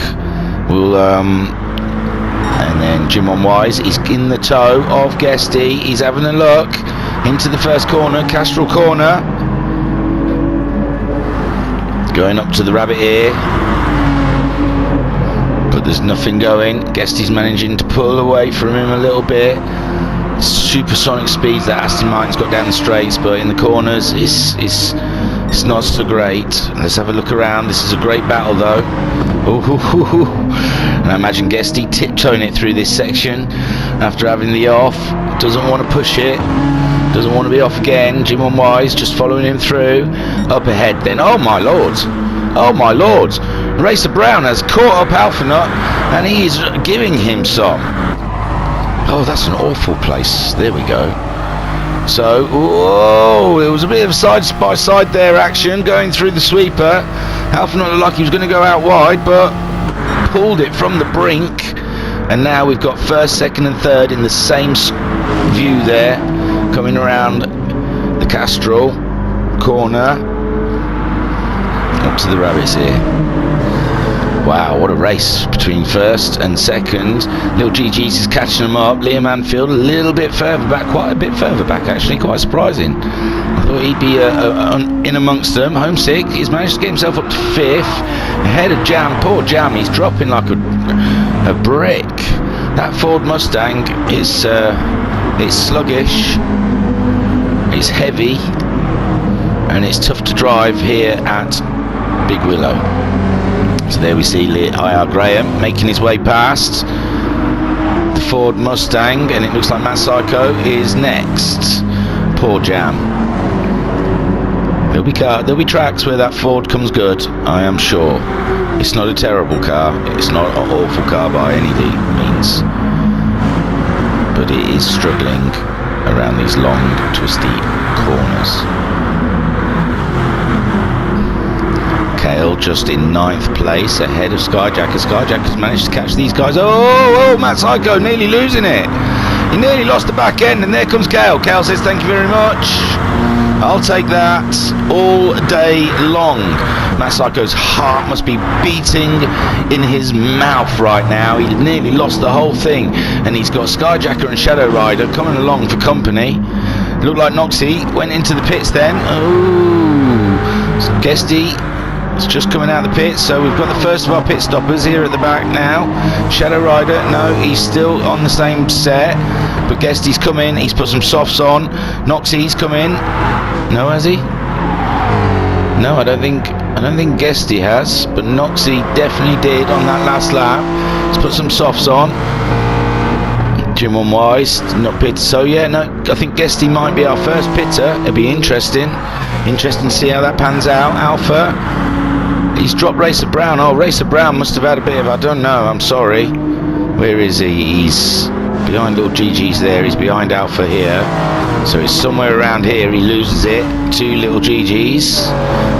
And then Jim On Wise, he's in the tow of Guesty. He's having a look into the first corner, Castrol corner. Going up to the rabbit ear, but there's nothing going. Guesty's managing to pull away from him a little bit. supersonic speeds that Aston Martin's got down the straights, but in the corners it's not so great. Let's have a look around. This is a great battle though. Ooh. And I imagine Guesty tiptoeing it through this section after having the off. Doesn't want to push it, doesn't want to be off again. Jim Wise just following him through. Up ahead then, oh my lord, Racer Brown has caught up Alphanut and he is giving him some. Oh, that's an awful place. There we go. So, whoa, it was a bit of side-by-side there action going through the sweeper. Alphanut looked like he was going to go out wide, but pulled it from the brink. And now we've got first, second and third in the same view there, coming around the Castrol corner. Up to the rabbits here. Wow, what a race between first and second. Little GG's is catching them up. Liam Anfield a little bit further back, quite a bit further back actually, quite surprising. I thought he'd be in amongst them. Homesick, he's managed to get himself up to fifth. Ahead of Jam, poor Jam, he's dropping like a brick. That Ford Mustang is it's sluggish, it's heavy, and it's tough to drive here at Big Willow. So there we see IR Graham making his way past the Ford Mustang, and it looks like Matt Psycho is next. Poor Jam. There'll be tracks where that Ford comes good, I am sure. It's not a terrible car, it's not an awful car by any means, but it is struggling around these long, twisty corners. Kale just in 9th place ahead of Skyjacker. Skyjacker's managed to catch these guys. Oh, Matt Psycho nearly losing it. He nearly lost the back end, and there comes Kale. Kale says thank you very much. I'll take that all day long. Matt Psycho's heart must be beating in his mouth right now. He nearly lost the whole thing, and he's got Skyjacker and Shadow Rider coming along for company. Looked like Noxie went into the pits then. Oh, Guesty. It's just coming out of the pits, so we've got the first of our pit stoppers here at the back now. Shadow Rider, no, he's still on the same set, but Guesty's come in, he's put some softs on. Noxie's come in. No, has he? No, I don't think Guesty has, but Noxie definitely did on that last lap. He's put some softs on. Jim Wise not pitted, so yeah, no, I think Guesty might be our first pitter. It'll be interesting to see how that pans out. Alpha. He's dropped Racer Brown. Oh, Racer Brown must have had a bit of, I don't know, I'm sorry. Where is he? He's behind little GG's there. He's behind Alpha here. So it's somewhere around here. He loses it to little GG's.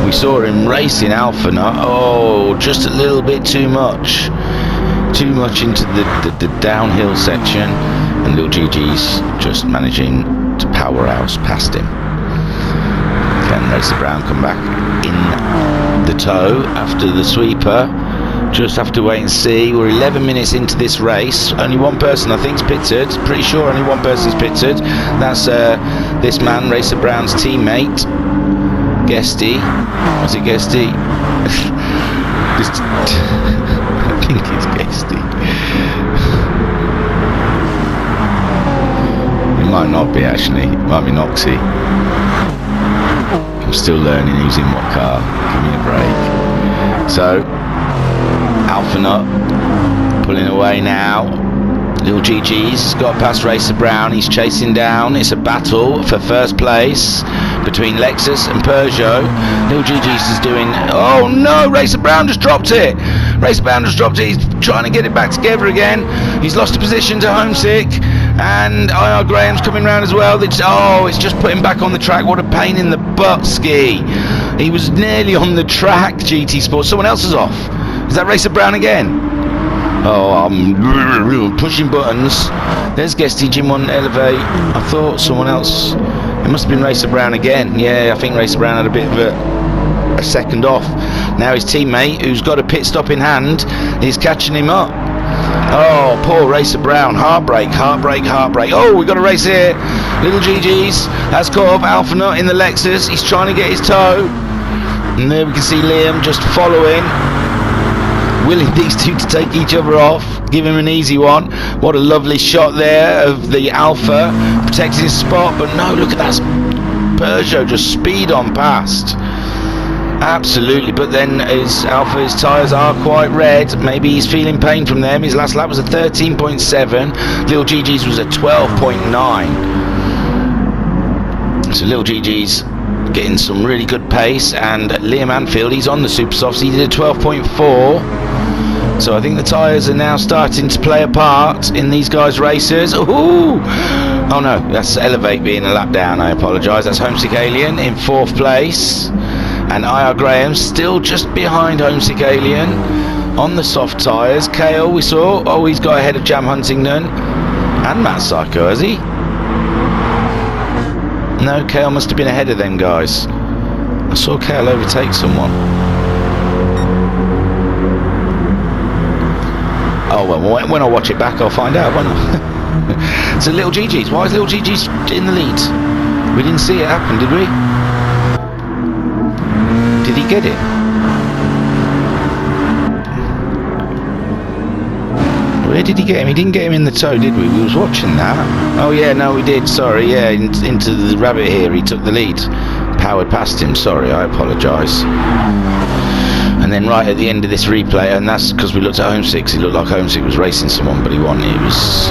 We saw him racing Alpha. Oh, just a little bit too much. Too much into the downhill section. And little GG's just managing to power out past him. Can Racer Brown come back in the tow after the sweeper? Just have to wait and see. We're 11 minutes into this race. Only one person I think's pitted. Pretty sure only one person's pitted. That's this man, Racer Brown's teammate, Guesty. Was it Guesty? I think it's Guesty. It might not be actually. It might be Noxie. I'm still learning who's in what car. Give me a break. So, Alphanut pulling away now. Little GG's got past Racer Brown. He's chasing down. It's a battle for first place between Lexus and Peugeot. Little GG's is doing. Oh no! Racer Brown just dropped it. Racer Brown just dropped it. He's trying to get it back together again. He's lost a position to Homesick. And IR Graham's coming round as well. It's just put him back on the track. What a pain in the butt, Ski. He was nearly on the track, GT Sports. Someone else is off. Is that Racer Brown again? Oh, I'm pushing buttons. There's Guesty, Jim on Elevate. I thought someone else. It must have been Racer Brown again. Yeah, I think Racer Brown had a bit of a second off. Now his teammate, who's got a pit stop in hand, is catching him up. Oh, poor Racer Brown. Heartbreak. Oh, we've got a race here. Little GG's has caught up Alphanut in the Lexus. He's trying to get his toe. And there we can see Liam just following, willing these two to take each other off, give him an easy one. What a lovely shot there of the Alpha protecting his spot, but no, look at that Peugeot just speed on past. Absolutely, but then his tyres are quite red. Maybe he's feeling pain from them. His last lap was a 13.7. Little GG's was a 12.9. So Little GG's getting some really good pace, and Liam Anfield, he's on the super softs. He did a 12.4. So I think the tyres are now starting to play a part in these guys' races. Ooh! Oh no, that's Elevate being a lap down. I apologise. That's Homesick Alien in 4th place. And IR Graham still just behind Homesick Alien on the soft tyres. Kale, we saw. Oh, he's got ahead of Jam Huntington. And Matt Psycho, has he? No, Kale must have been ahead of them guys. I saw Kale overtake someone. Oh, well, when I watch it back, I'll find out, won't I? So, Little GG's. Why is Little GG's in the lead? We didn't see it happen, did we? Did he get it? Where did he get him? He didn't get him in the toe, did we? We was watching that. Oh yeah, no we did, sorry, yeah, into the rabbit here, he took the lead. Powered past him, sorry, I apologise. And then right at the end of this replay, and that's because we looked at Homesick, it looked like Homesick was racing someone, but he wasn't, he was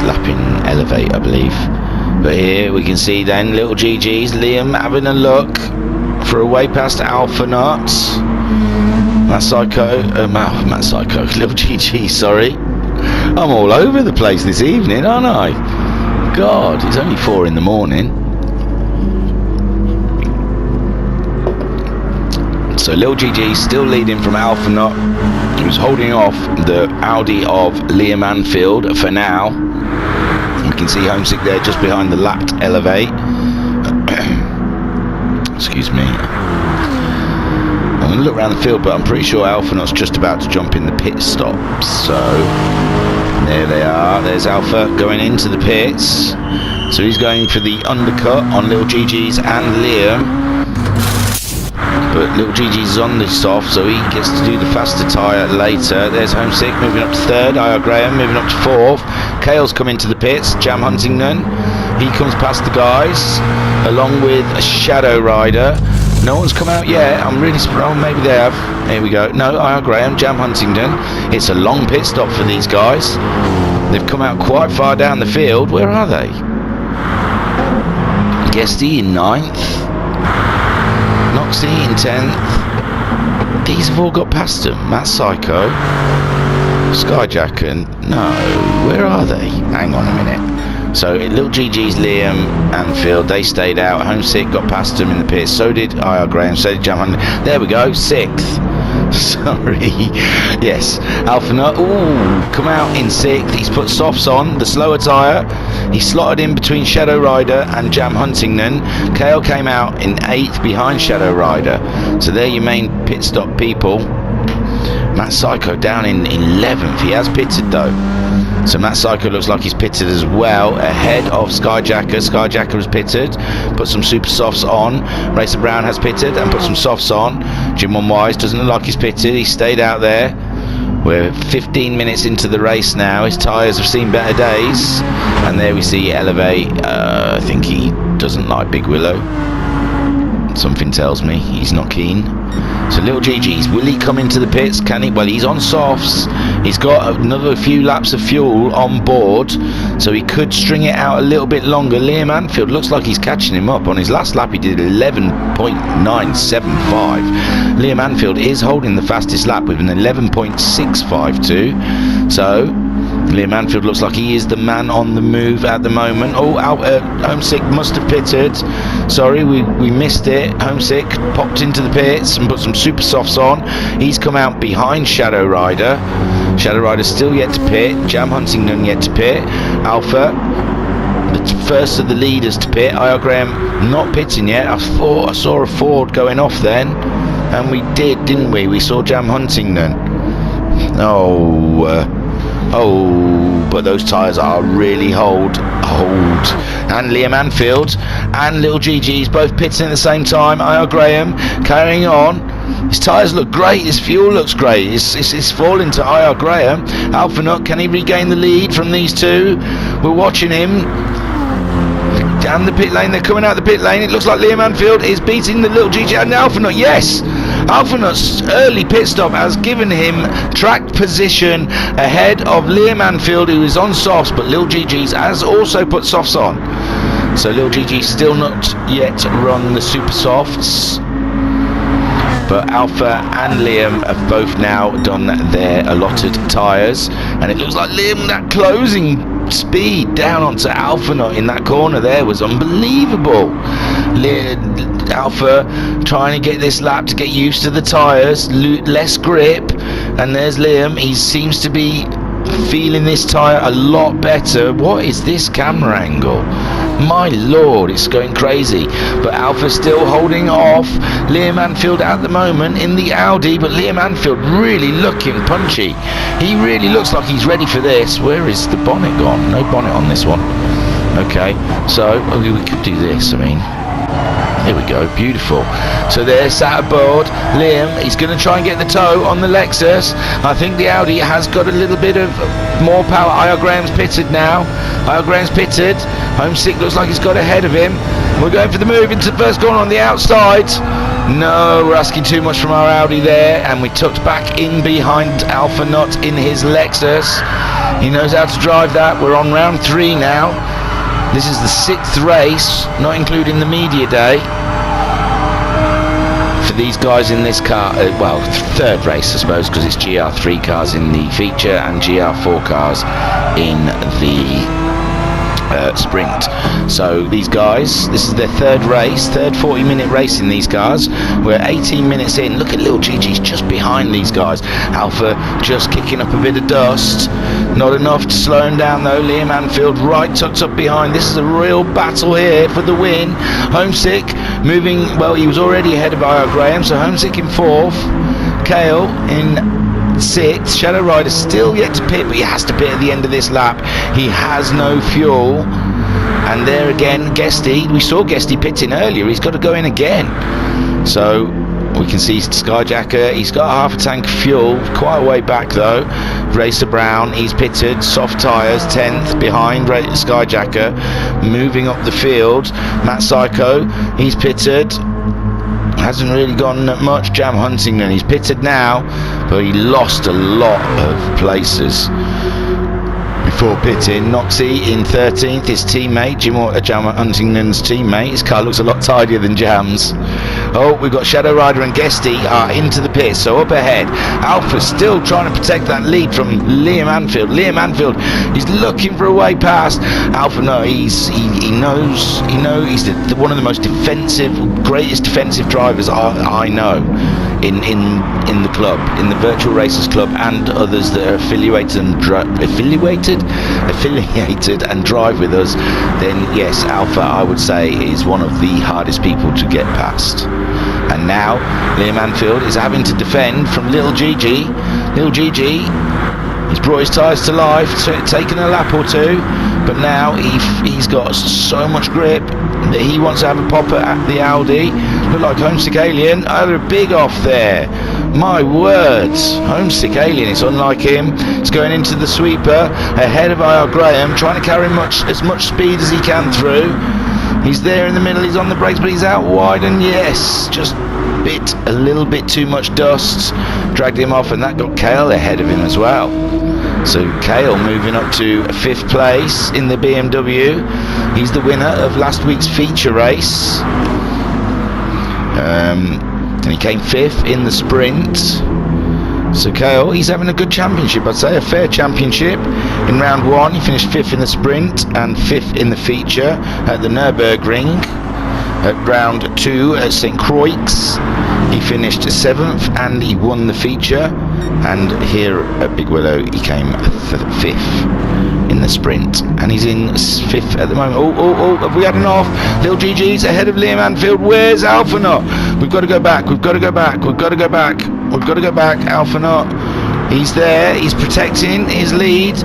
lapping Elevate, I believe. But here we can see then, Little GG's, Liam having a look for a way past Alpha Nuts. Matt Psycho, Little GG, sorry. I'm all over the place this evening, aren't I? God, it's only 4 in the morning. So Little GG still leading from Alpha Nut, who's holding off the Audi of Liam Anfield for now. You can see Homesick there just behind the lapped Elevate. Excuse me. I'm going to look around the field, but I'm pretty sure Alpha Nut's just about to jump in the pit stops. So there they are. There's Alpha going into the pits. So he's going for the undercut on Little GG's and Liam. But Little GG's is on the soft, so he gets to do the faster tyre later. There's Homesick moving up to 3rd. IR Graham moving up to 4th. Kale's come into the pits. Jam Huntington. He comes past the guys, along with a Shadow Rider. No one's come out yet. I'm really surprised. Oh, maybe they have. Here we go. No, IR Graham, Jam Huntington. It's a long pit stop for these guys. They've come out quite far down the field. Where are they? Guesty in 9th. Noxie in 10th. These have all got past them. Matt Psycho. Skyjacker. No. Where are they? Hang on a minute. So Little GG's, Liam Anfield, they stayed out. Homesick got past them in the pits. So did IR Graham. So did Jam Huntington. There we go. 6th. Sorry. Yes. Alpha Nut. Ooh. Come out in 6th. He's put softs on. The slower tyre. He slotted in between Shadow Rider and Jam Huntington. Kale came out in 8th behind Shadow Rider. So they're your main pit stop people. Matt Psycho down in 11th. He has pitted though. So Matt Psycho looks like he's pitted as well, ahead of Skyjacker. Skyjacker has pitted, put some super softs on. Racer Brown has pitted and put some softs on. Jim One Wise doesn't look like he's pitted. He stayed out there. We're 15 minutes into the race now. His tyres have seen better days. And there we see Elevate. I think he doesn't like Big Willow. Something tells me he's not keen. So Little GG's, will he come into the pits? Can he? Well, he's on softs. He's got another few laps of fuel on board, so he could string it out a little bit longer. Liam Anfield looks like he's catching him up. On his last lap he did 11.975. Liam Anfield is holding the fastest lap with an 11.652. So Liam Anfield looks like he is the man on the move at the moment. Oh, Homesick must have pitted. Sorry, we missed it. Homesick popped into the pits and put some super softs on. He's come out behind Shadow Rider. Shadow Rider still yet to pit. Jam Huntington yet to pit. Alpha, the first of the leaders to pit. IR Graham not pitting yet. I thought I saw a Ford going off then. And we did, didn't we? We saw Jam Huntington. But those tyres are really old. And Liam Anfield and Little GG's both pitting at the same time. IR Graham carrying on. His tyres look great. His fuel looks great. It's falling to IR Graham. Alpha Nut, can he regain the lead from these two? We're watching him. down the pit lane. They're coming out the pit lane. It looks like Liam Anfield is beating the little GG and Alphanut. Yes, Alphanut's early pit stop has given him track position ahead of Liam Anfield, who is on softs, but Lil GG's has also put softs on. So Lil GG still not yet run the super softs, but Alpha and Liam have both now done their allotted tyres, and it looks like Liam, that closing speed down onto Alphanut in that corner there was unbelievable. Alpha trying to get this lap to get used to the tyres, less grip, and there's Liam. He seems to be feeling this tyre a lot better. What is this camera angle? My lord, it's going crazy. But Alpha's still holding off Liam Anfield at the moment in the Audi, but Liam Anfield really looking punchy. He really looks like he's ready for this. Where is the bonnet gone? No bonnet on this one. Okay, so we could do this. I mean, here we go, beautiful. So there's sat aboard Liam. He's going to try and get the toe on the Lexus. I think the Audi has got a little bit of more power. I.R. Graham's pitted now. I.R. Graham's pitted. Homesick looks like he's got ahead of him. We're going for the move into the first corner on the outside. No, we're asking too much from our Audi there, and we tucked back in behind Alphanut in his Lexus. He knows how to drive that. We're on round 3 now. This is the 6th race, not including the media day, for these guys in this car. Well, 3rd race, I suppose, because it's GR3 cars in the feature and GR4 cars in the sprint. So these guys, this is their 3rd race, 3rd 40-minute race in these cars. We're 18 minutes in. Look at little GG's just behind these guys. Alpha just kicking up a bit of dust. Not enough to slow him down though. Liam Anfield right tucked up behind. This is a real battle here for the win. Homesick moving, well, he was already ahead of I.R. Graham, so Homesick in 4th. Kale in 6th. Shadow Rider still yet to pit, but he has to pit at the end of this lap. He has no fuel. And there again, Guesty. We saw Guesty pitting earlier. He's got to go in again. So we can see Skyjacker. He's got half a tank of fuel. Quite a way back though. Racer Brown. He's pitted. Soft tyres. 10th behind Skyjacker. Moving up the field. Matt Psycho. He's pitted. Hasn't really gone much. Jam Huntington. He's pitted now, but he lost a lot of places before pitting. Noxie in 13th, his teammate, Jam Huntington's teammate. His car looks a lot tidier than Jam's. Oh, we've got Shadow Rider and Guesty are into the pit, so up ahead. Alpha's still trying to protect that lead from Liam Anfield. Liam Anfield, he's looking for a way past. Alpha, no, he knows he's one of the most defensive, greatest defensive drivers I know in the club, in the Virtual Racers Club, and others that are affiliated and drive with us. Then yes, Alpha, I would say, is one of the hardest people to get past. And now Liam Anfield is having to defend from Little GG. Little GG, he's brought his tyres to life, taken a lap or 2, but now he's got so much grip that he wants to have a pop at the Audi. Look like Homesick Alien. Oh, a big off there. My words, Homesick Alien, it's unlike him. It's going into the sweeper ahead of I.R. Graham, trying to carry as much speed as he can through. He's there in the middle, he's on the brakes, but he's out wide, and yes, just a little bit too much dust dragged him off, and that got Kale ahead of him as well. So Kale moving up to 5th place in the BMW. He's the winner of last week's feature race. And he came 5th in the sprint. So Kale, he's having a good championship, I'd say, a fair championship. In round 1, he finished 5th in the sprint and 5th in the feature at the Nürburgring. At round 2 at St. Croix, he finished 7th and he won the feature. And here at Big Willow, he came 5th in the sprint, and he's in 5th at the moment. Oh, have we had enough? Little GG's ahead of Liam Anfield. Where's Alphanut? We've got to go back. Alphanut, he's there. He's protecting his lead.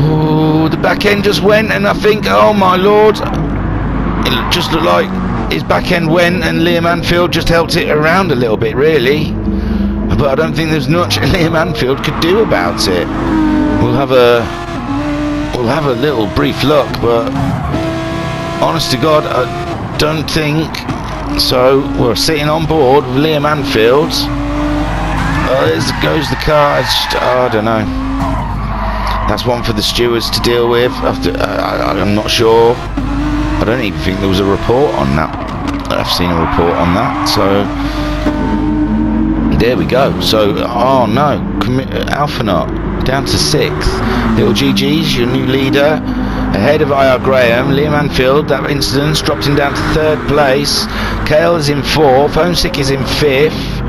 Oh, the back end just went, and I think, oh my lord, it just looked like his back end went, and Liam Anfield just helped it around a little bit, really. But I don't think there's much Liam Anfield could do about it. We'll have a little brief look, but honest to God, I don't think so. We're sitting on board with Liam Anfield. There goes the car. I don't know. That's one for the stewards to deal with. I'm not sure. I don't even think there was a report on that. I've seen a report on that. So there we go. So, oh no, Alphanot down to 6th. Little GG's your new leader, ahead of IR Graham. Liam Anfield, that incident's dropped him down to 3rd place. Kale is in 4th. Homesick is in 5th.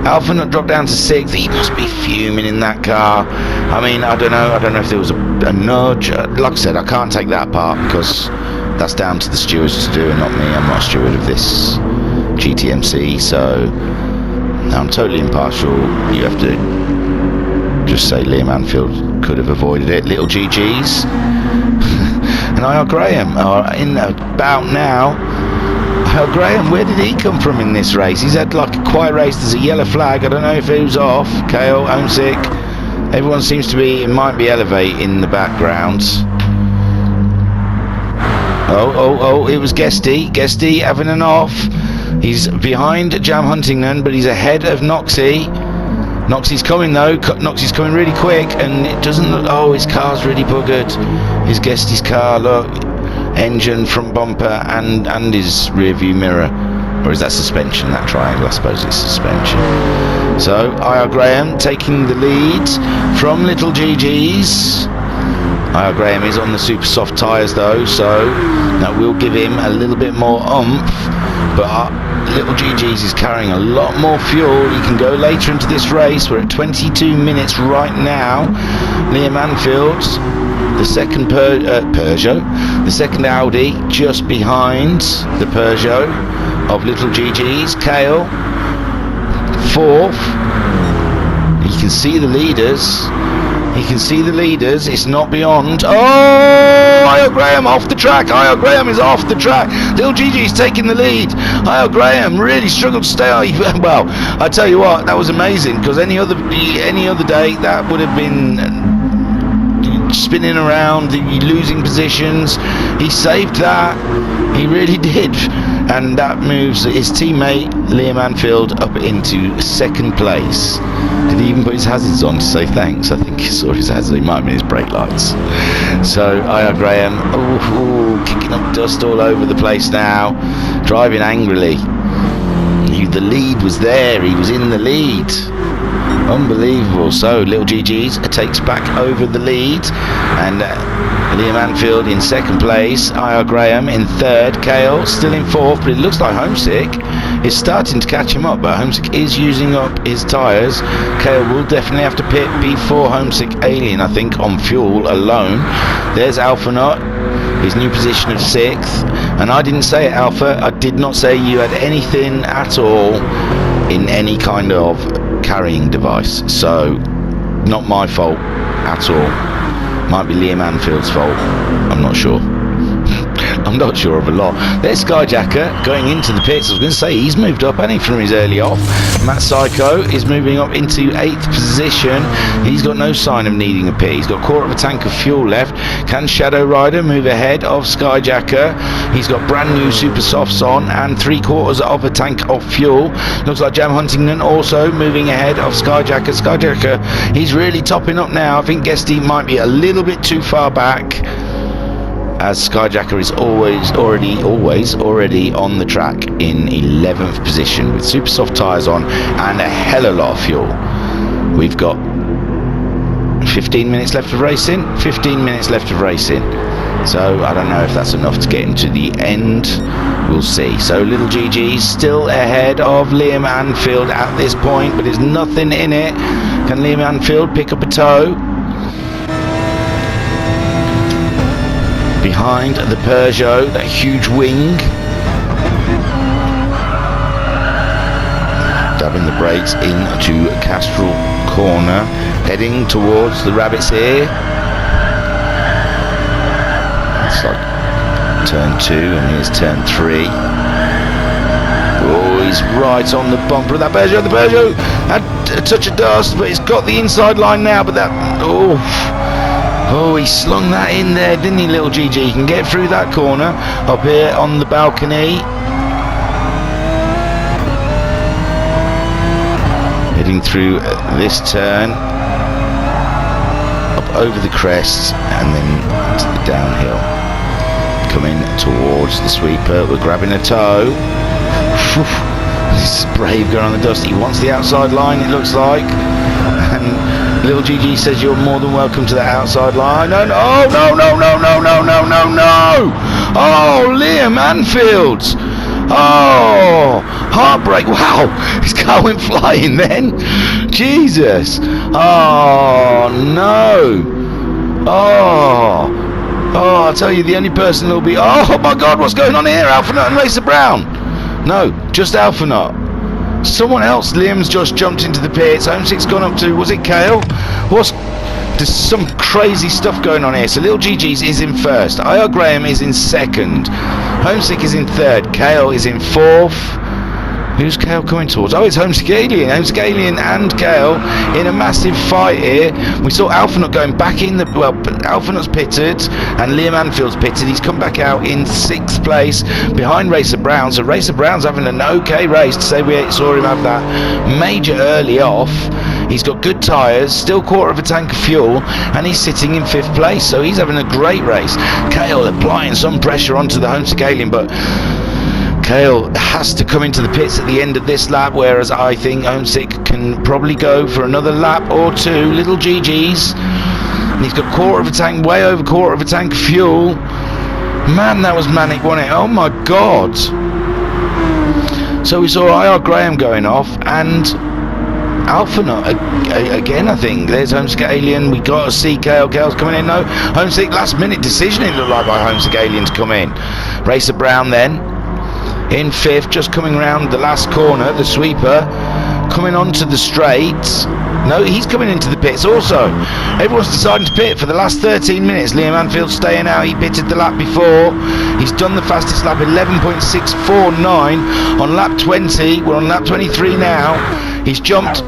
Alphanot dropped down to 6th. He must be fuming in that car. I mean, I don't know if there was a nudge. Like I said, I can't take that part because that's down to the stewards to do and not me. I'm not a steward of this GTMC, so I'm totally impartial. You have to just say Liam Anfield could have avoided it. Little GG's. And IR Graham are in about now. IR Graham, where did he come from in this race? He's had like a quiet race. There's a yellow flag. I don't know if it was off. Kale, homesick. Everyone seems to be, it might be Elevate in the background. Oh, it was Guesty. Guesty having an off. He's behind Jam Huntington, but he's ahead of Noxie. Noxie's coming though. Noxie's coming really quick, and it doesn't look. Oh, his car's really buggered. His Guesty's car, look, engine, front bumper, and his rear view mirror. Or is that suspension? That triangle, I suppose it's suspension. So IR Graham taking the lead from Little GG's. IR Graham is on the super soft tyres though, so that will give him a little bit more oomph. But Little GG's is carrying a lot more fuel. He can go later into this race. We're at 22 minutes right now. Liam Anfield, the second Peugeot, the second Audi, just behind the Peugeot of Little GG's. Kale, 4th. He can see the leaders. He can see the leaders. It's not beyond. Oh, IR Graham off the track. IR Graham is off the track. Little GG's taking the lead. IR Graham really struggled to stay. Well, I tell you what, that was amazing, because any other day that would have been spinning around, losing positions. He saved that. He really did. And that moves his teammate Liam Anfield up into 2nd place. Did he even put his hazards on to say thanks? I think he saw his hazards. He might have been his brake lights. So IR Graham, kicking up dust all over the place now, driving angrily. The lead was there. He was in the lead. Unbelievable. So Little GG's takes back over the lead, and Liam Anfield in 2nd place, IR Graham in 3rd, Kale still in 4th, but it looks like Homesick is starting to catch him up, but Homesick is using up his tyres. Kale will definitely have to pit before Homesick Alien, I think, on fuel alone. There's Alphanot, his new position of 6th, and I didn't say it, Alpha, I did not say you had anything at all in any kind of carrying device, so not my fault at all. Might be Liam Anfield's fault, I'm not sure. I'm not sure of a lot. There's Skyjacker going into the pits. I was going to say he's moved up, hasn't he, from his early off. Matt Psycho is moving up into 8th position. He's got no sign of needing a pit. He's got 1/4 of a tank of fuel left. Can Shadow Rider move ahead of Skyjacker? He's got brand new super softs on and 3/4 of a tank of fuel. Looks like Jam Huntington also moving ahead of Skyjacker. Skyjacker, he's really topping up now. I think Guesty might be a little bit too far back, as Skyjacker is already on the track in 11th position with super soft tyres on and a hell of a lot of fuel. We've got 15 minutes left of racing. 15 minutes left of racing. So I don't know if that's enough to get him to the end. We'll see. So Little GG's still ahead of Liam Anfield at this point, but there's nothing in it. Can Liam Anfield pick up a toe? Behind the Peugeot, that huge wing. Dabbing the brakes into Castrol Corner, heading towards the Rabbit's Ear. It's like turn 2, and here's turn 3. Oh, he's right on the bumper of that Peugeot. The Peugeot had a touch of dust, but it's got the inside line now, but that, Oh, he slung that in there, didn't he, little GG? He can get through that corner up here on the balcony. Heading through this turn, up over the crest, and then to the downhill. Coming towards the sweeper, we're grabbing a toe. This is brave going on the dust. He wants the outside line, it looks like. And little GG says you're more than welcome to the outside line. No, no, no, no, no, no, no, no, no, no. Oh, Liam Anfield. Oh, heartbreak. Wow, his car went flying then. Jesus. Oh, no. Oh, I'll tell you, the only person that'll be... Oh, my God, what's going on here? Alphanut and Racer Brown. No, just Alphanut. Someone else, Liam's just jumped into the pits. Homesick's gone up to, was it Kale? There's some crazy stuff going on here. So Little GG's is in first. IR Graham is in second. Homesick is in third. Kale is in fourth. Who's Kale coming towards? Oh, it's Homesick Alien. Homesick Alien and Kale in a massive fight here. We saw Alphanut going back in the... Well, Alphanut's pitted and Liam Anfield's pitted. He's come back out in 6th place behind Racer Brown. So Racer Brown's having an okay race, to say we saw him have that major early off. He's got good tyres, still quarter of a tank of fuel, and he's sitting in 5th place. So he's having a great race. Kale applying some pressure onto the Homesick Alien, but... Kale has to come into the pits at the end of this lap, whereas I think Homesick can probably go for another lap or two. Little GG's. And he's got quarter of a tank, way over quarter of a tank of fuel. Man, that was manic, wasn't it? Oh my God. So we saw IR Graham going off and Alphanut again, I think. There's Homesick Alien. We got to see Kale. Kale's coming in. No, Homesick, last minute decision it looked like by Homesick Alien to come in. Racer Brown then. In 5th, just coming round the last corner, the sweeper, coming onto the straight. No, he's coming into the pits also. Everyone's deciding to pit for the last 13 minutes. Liam Anfield staying out. He pitted the lap before. He's done the fastest lap, 11.649 on lap 20. We're on lap 23 now. He's jumped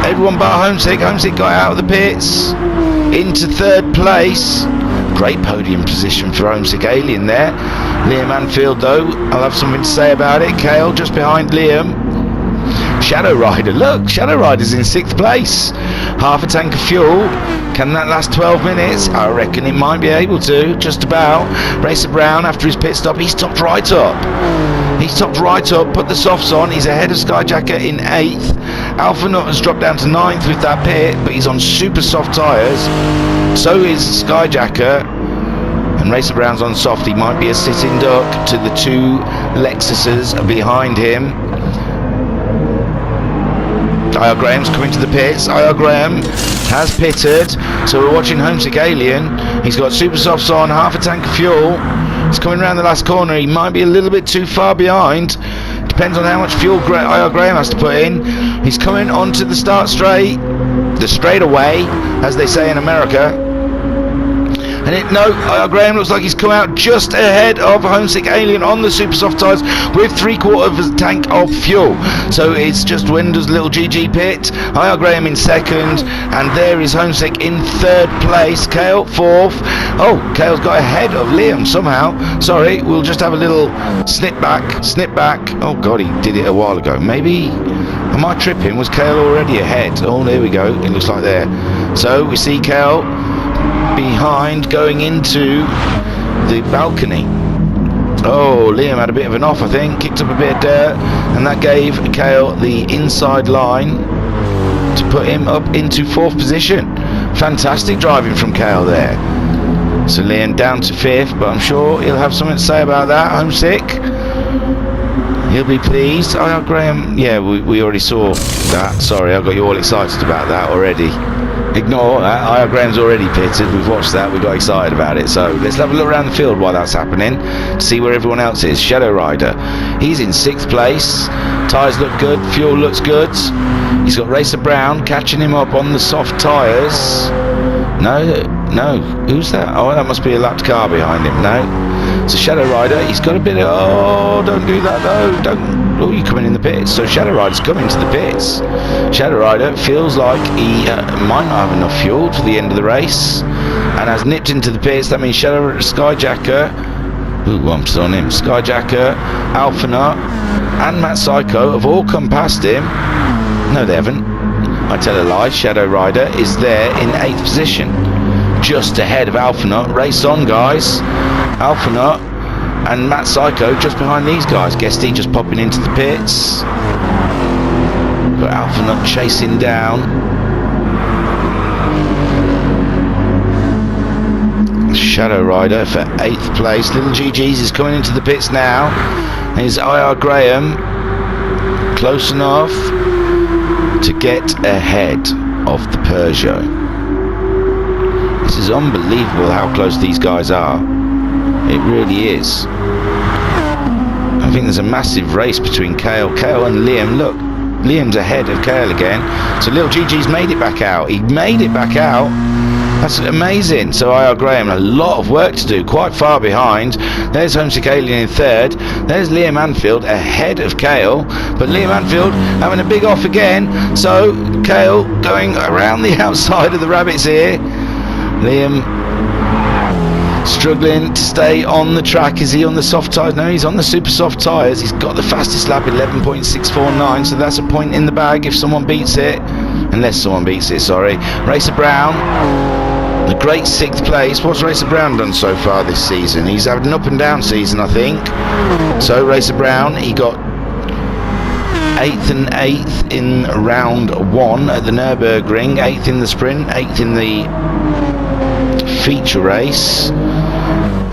everyone but Homesick. Homesick got out of the pits into 3rd place. Great podium position for Homesick Alien there. Liam Anfield though, I'll have something to say about it. Kale just behind Liam. Shadow Rider, look, Shadow Rider's in 6th place. Half a tank of fuel. Can that last 12 minutes? I reckon it might be able to, just about. Racer Brown, after his pit stop, he's topped right up. He's topped right up, put the softs on. He's ahead of Skyjacker in 8th. Alphanut has dropped down to 9th with that pit, but he's on super soft tyres. So is Skyjacker. And Racer Brown's on soft. He might be a sitting duck to the 2 Lexuses behind him. IR Graham's coming to the pits. IR Graham has pitted. So we're watching Homesick Alien. He's got super softs on, half a tank of fuel. He's coming around the last corner. He might be a little bit too far behind. Depends on how much fuel IR Graham has to put in. He's coming onto the start straight. The straightaway, as they say in America. And IR Graham looks like he's come out just ahead of Homesick Alien on the super soft tyres with 3/4 of a tank of fuel. So it's just when does Little GG pit? IR Graham in 2nd, and there is Homesick in 3rd place. Kale 4th. Oh, Kale's got ahead of Liam somehow. Sorry, we'll just have a little snip back. Oh God, he did it a while ago. Maybe, am I tripping? Was Kale already ahead? Oh, there we go. It looks like there. So we see Kale behind going into the balcony. Oh, Liam had a bit of an off, I think, kicked up a bit of dirt, and that gave Kale the inside line to put him up into 4th position. Fantastic driving from Kale there. So Liam down to 5th, but I'm sure he'll have something to say about that. Homesick, he'll be pleased. IR Graham, yeah, we already saw that. Sorry, I got you all excited about that already. Ignore that. IR Graham's already pitted. We've watched that. We got excited about it. So let's have a look around the field while that's happening to see where everyone else is. Shadow Rider, he's in 6th place. Tyres look good. Fuel looks good. He's got Racer Brown catching him up on the soft tyres. No. Who's that? Oh, that must be a lapped car behind him. No. It's a Shadow Rider. He's got a bit of... Oh, don't do that though. Don't oh, you're coming in the pits. So Shadow Rider's coming to the pits. Shadow Rider feels like he might not have enough fuel for the end of the race, and has nipped into the pits. That means Skyjacker, ooh, I'm still on him. Skyjacker, Alphanaut, and Matt Psycho have all come past him. No, they haven't. I tell a lie. Shadow Rider is there in 8th position, just ahead of Alphanaut. Race on, guys. Alphanaut and Matt Psycho just behind these guys. Guesty just popping into the pits. Got Alphanaut chasing down. Shadow Rider for 8th place. Little GG's is coming into the pits now. Here's IR Graham, close enough to get ahead of the Peugeot. This is unbelievable how close these guys are. It really is. I think there's a massive race between Kale and Liam. Look, Liam's ahead of Kale again. So Little GG's made it back out. He made it back out. That's amazing. So IR Graham, a lot of work to do, quite far behind. There's Homesick Alien in 3rd. There's Liam Anfield ahead of Kale, but Liam Anfield having a big off again. So Kale going around the outside of the rabbits here. Liam struggling to stay on the track. Is he on the soft tyres? No, he's on the super soft tyres. He's got the fastest lap, 11.649, so that's a point in the bag if someone beats it. Unless someone beats it, sorry. Racer Brown, the great 6th place. What's Racer Brown done so far this season? He's had an up and down season, I think. So Racer Brown, he got 8th and 8th in round 1 at the Nürburgring, 8th in the sprint, 8th in the feature race.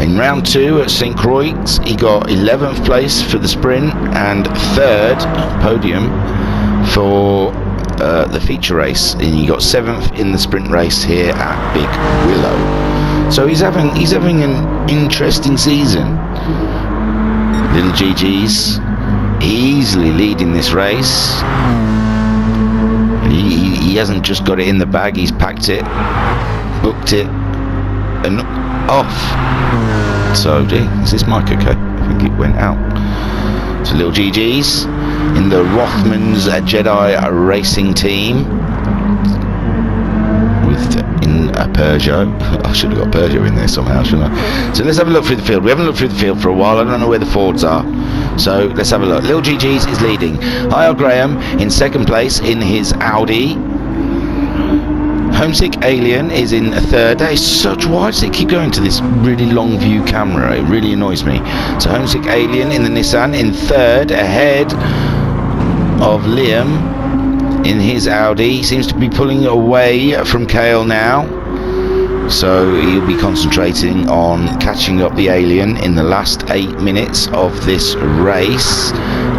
In round 2 at St. Croix, he got 11th place for the sprint and 3rd podium for the feature race, and he got 7th in the sprint race here at Big Willow. So he's having an interesting season. Little GG's easily leading this race. He hasn't just got it in the bag, he's packed it, booked it, and off. So, is this mic okay? I think it went out. So Little GG's in the Rothmans Jedi Racing team in a Peugeot. I should have got Peugeot in there somehow, shouldn't I? So let's have a look through the field. We haven't looked through the field for a while. I don't know where the Fords are. So let's have a look. Little GG's is leading. IR Graham in 2nd place in his Audi. Homesick Alien is in 3rd. That is such wide. They keep going to this really long view camera. It really annoys me. So Homesick Alien in the Nissan in 3rd, ahead of Liam in his Audi. He seems to be pulling away from Kale now. So he'll be concentrating on catching up the Alien in the last 8 minutes of this race.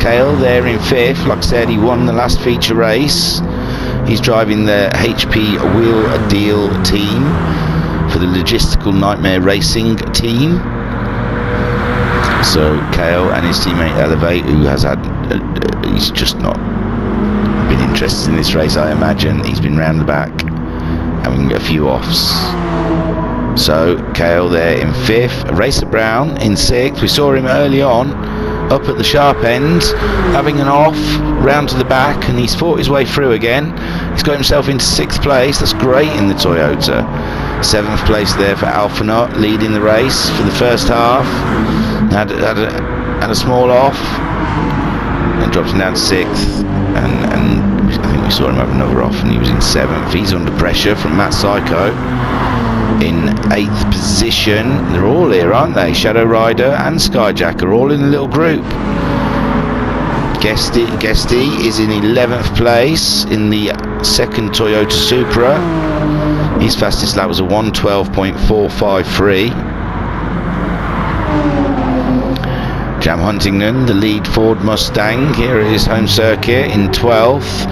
Kale there in 5th. Like I said, he won the last feature race. He's driving the HP Wheel Deal team for the Logistical Nightmare Racing team. So Kale and his teammate Elevate, who has had, he's just not been interested in this race, I imagine. He's been round the back, having a few offs. So Kale there in 5th, Racer Brown in 6th. We saw him early on, up at the sharp end, having an off, round to the back, and he's fought his way through again. He's got himself into 6th place. That's great in the Toyota. 7th place there for Alphanaut, leading the race for the first half. Had a small off, and dropped him down to 6th, and I think we saw him have another off, and he was in 7th. He's under pressure from Matt Psycho in 8th position. They're all here, aren't they? Shadow Rider and Skyjacker all in a little group. Guesty is in 11th place in the 2nd Toyota Supra. His fastest lap was a 1:12.453. Jam Huntington, the lead Ford Mustang, here at his home circuit in 12th.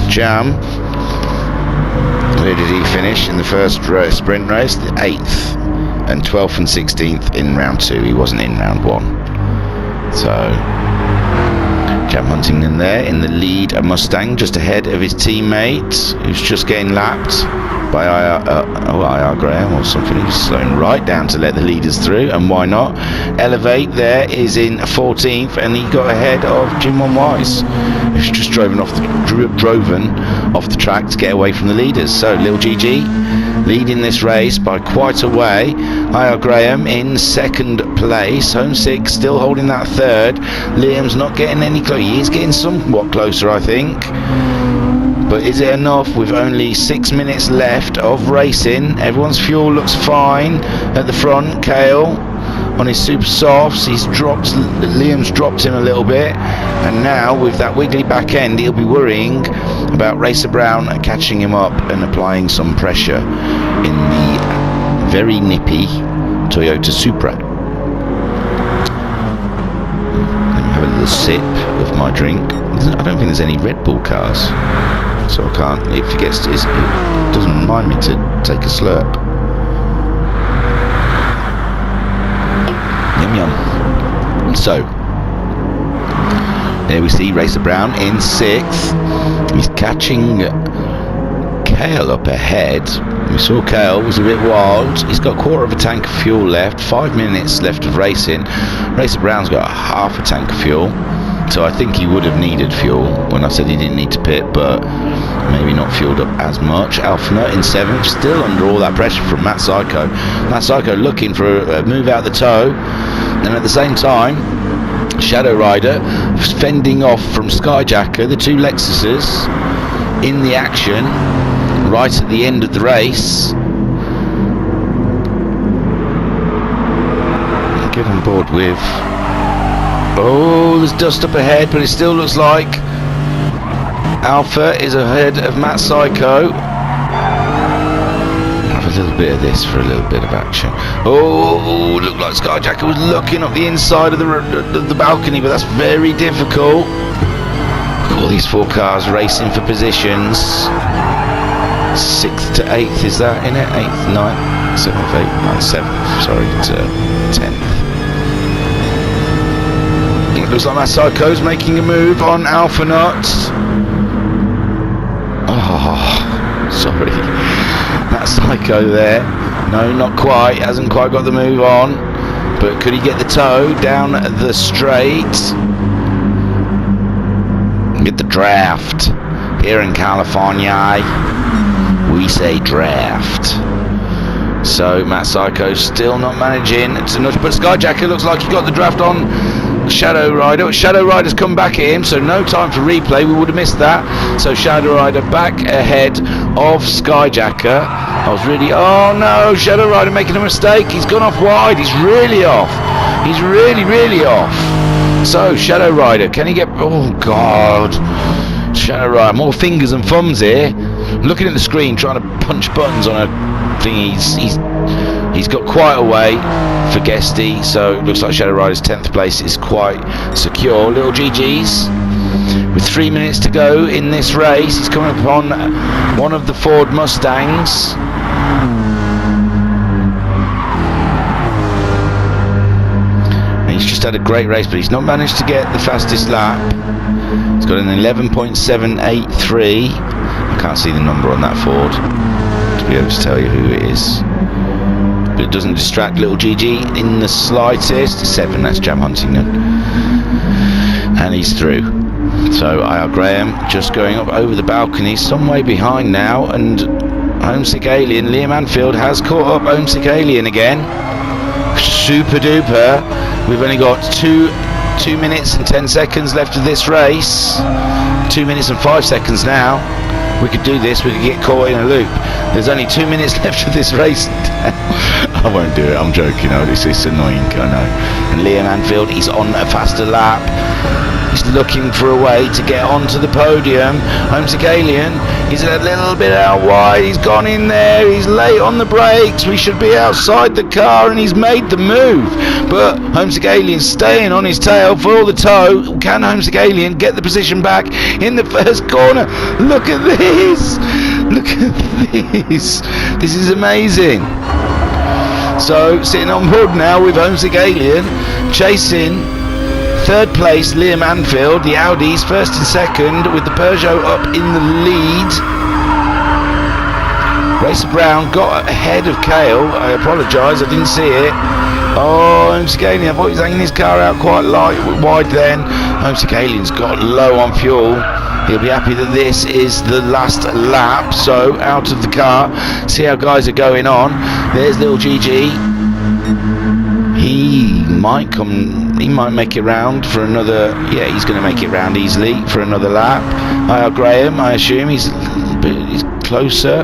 Jam, where did he finish in the first sprint race? The 8th, and 12th and 16th in round 2. He wasn't in round 1. So Jam Huntington there in the lead, a Mustang just ahead of his teammate, who's just getting lapped by IR Graham or something. He's slowing right down to let the leaders through, and why not? Elevate there is in 14th, and he got ahead of Jim Wise, who's just driven off the track to get away from the leaders. So Lil GG leading this race by quite a way. IR Graham in second place. Homesick still holding that third. Liam's not getting any closer. He is getting somewhat closer, I think. But is it enough with only 6 minutes left of racing? Everyone's fuel looks fine at the front. Kale on his super softs, Liam's dropped him a little bit, and now with that wiggly back end he'll be worrying about Racer Brown catching him up and applying some pressure in the very nippy Toyota Supra. Let me have a little sip of my drink. I don't think there's any Red Bull cars, so I can't, if it doesn't remind me to take a slurp. Yum yum. So there we see Racer Brown in 6th. He's catching Kale up ahead. We saw Kale was a bit wild. He's got a quarter of a tank of fuel left, 5 minutes left of racing. Racer Brown's got half a tank of fuel, so I think he would have needed fuel when I said he didn't need to pit, but maybe not fueled up as much. Alphanut in 7th, still under all that pressure from Matt Psycho. Matt Psycho looking for a move out the toe, and at the same time Shadow Rider fending off from Skyjacker, the two Lexuses in the action right at the end of the race. Get on board with... Oh, there's dust up ahead, but it still looks like Alpha is ahead of Matt Psycho. Have a little bit of this for a little bit of action. Oh, looked like Skyjacker was looking up the inside of the balcony, but that's very difficult. All these 4 cars racing for positions. 6th to 8th, is that in it? 8th, 9th, 7th, 8th, 9th, 7th, sorry, to 10th. It looks like Matt Psycho's making a move on Alphanut. Oh, sorry. Matt Psycho there. No, not quite. Hasn't quite got the move on. But could he get the toe down the straight? Get the draft. Here in California, we say draft. So Matt Psycho's still not managing to nudge, but Skyjacker looks like he got the draft on Shadow Rider. Shadow Rider's come back at him, so no time for replay. We would have missed that. So Shadow Rider back ahead of Skyjacker. Oh no, Shadow Rider making a mistake. He's gone off wide. He's really off. He's really off. So Shadow Rider, can he get... Oh god. Shadow Rider, more fingers and thumbs here. Looking at the screen, trying to punch buttons on a thing. He's got quite a way for Guesty, so it looks like Shadow Rider's 10th place is quite secure. Little GG's with 3 minutes to go in this race. He's coming upon one of the Ford Mustangs. And he's just had a great race, but he's not managed to get the fastest lap. He's got an 11.783. I can't see the number on that Ford to be able to tell you who it is, but it doesn't distract little GG in the slightest. 7, that's Jam Huntington, and he's through. So IR Graham just going up over the balcony, some way behind now, and Homesick Alien, Liam Anfield has caught up Homesick Alien again. Super duper. We've only got 2 minutes and 10 seconds left of this race. 2 minutes and 5 seconds now. We could do this, we could get caught in a loop. There's only 2 minutes left of this race. I won't do it, I'm joking. It's annoying, I know. And Liam Anfield, he's on a faster lap. He's looking for a way to get onto the podium. Homesick Alien, he's a little bit out wide. He's gone in there, he's late on the brakes. We should be outside the car, and he's made the move. But Homesick Alien staying on his tail for all the tow. Can Homesick Alien get the position back in the first corner? Look at this! Look at this! This is amazing. So, sitting on board now with Homesick Alien, chasing third place, Liam Anfield. The Audis first and second, with the Peugeot up in the lead. Racer Brown got ahead of Kale. I apologise, I didn't see it. Oh, Homesicalian, I thought he was hanging his car out quite wide then. Homesicalian's got low on fuel. He'll be happy that this is the last lap. So, out of the car, see how guys are going on. There's little GG. He might make it round for another, yeah, he's going to make it round easily for another lap. Graham, I assume he's closer.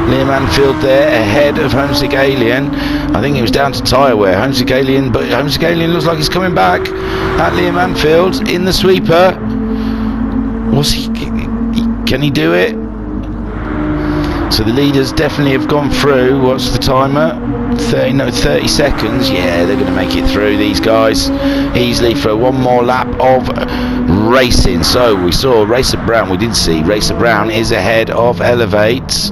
Liam Anfield there ahead of Homesick Alien. I think it was down to tyre wear. Homesick Alien, but Homesick Alien looks like he's coming back at Liam Anfield in the sweeper. Can he do it? So the leaders definitely have gone through. What's the timer? 30 seconds. Yeah, they're going to make it through, these guys, easily for one more lap of racing. So we saw Racer Brown. We did see Racer Brown is ahead of Elevate.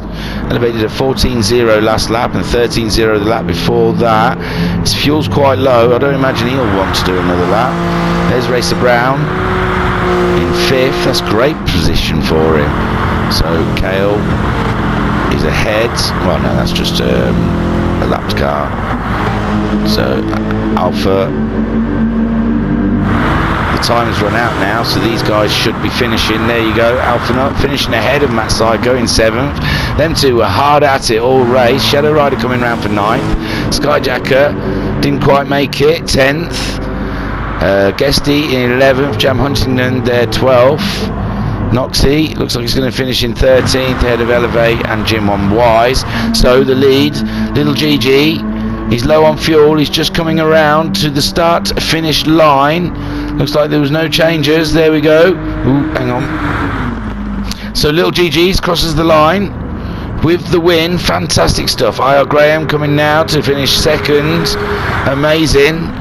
Elevated at 14.0 last lap and 13.0 the lap before that. His fuel's quite low. I don't imagine he'll want to do another lap. There's Racer Brown in 5th. That's great position for him. So Kale is ahead. Well, no, that's just a lapped car. So Alpha, the time's run out now, so these guys should be finishing. There you go, Alpha not finishing ahead of Matt Side, going 7th. Them two were hard at it all race. Shadow Rider coming round for 9th. Skyjacker didn't quite make it, 10th. Guesty in 11th. Jam Huntington there, 12th. Noxie looks like he's going to finish in 13th, ahead of Elevate and Jim on Wise. So the lead, little GG, he's low on fuel. He's just coming around to the start-finish line. Looks like there was no changes. There we go. Ooh, hang on. So little GG's crosses the line with the win. Fantastic stuff. IR Graham coming now to finish 2nd. Amazing.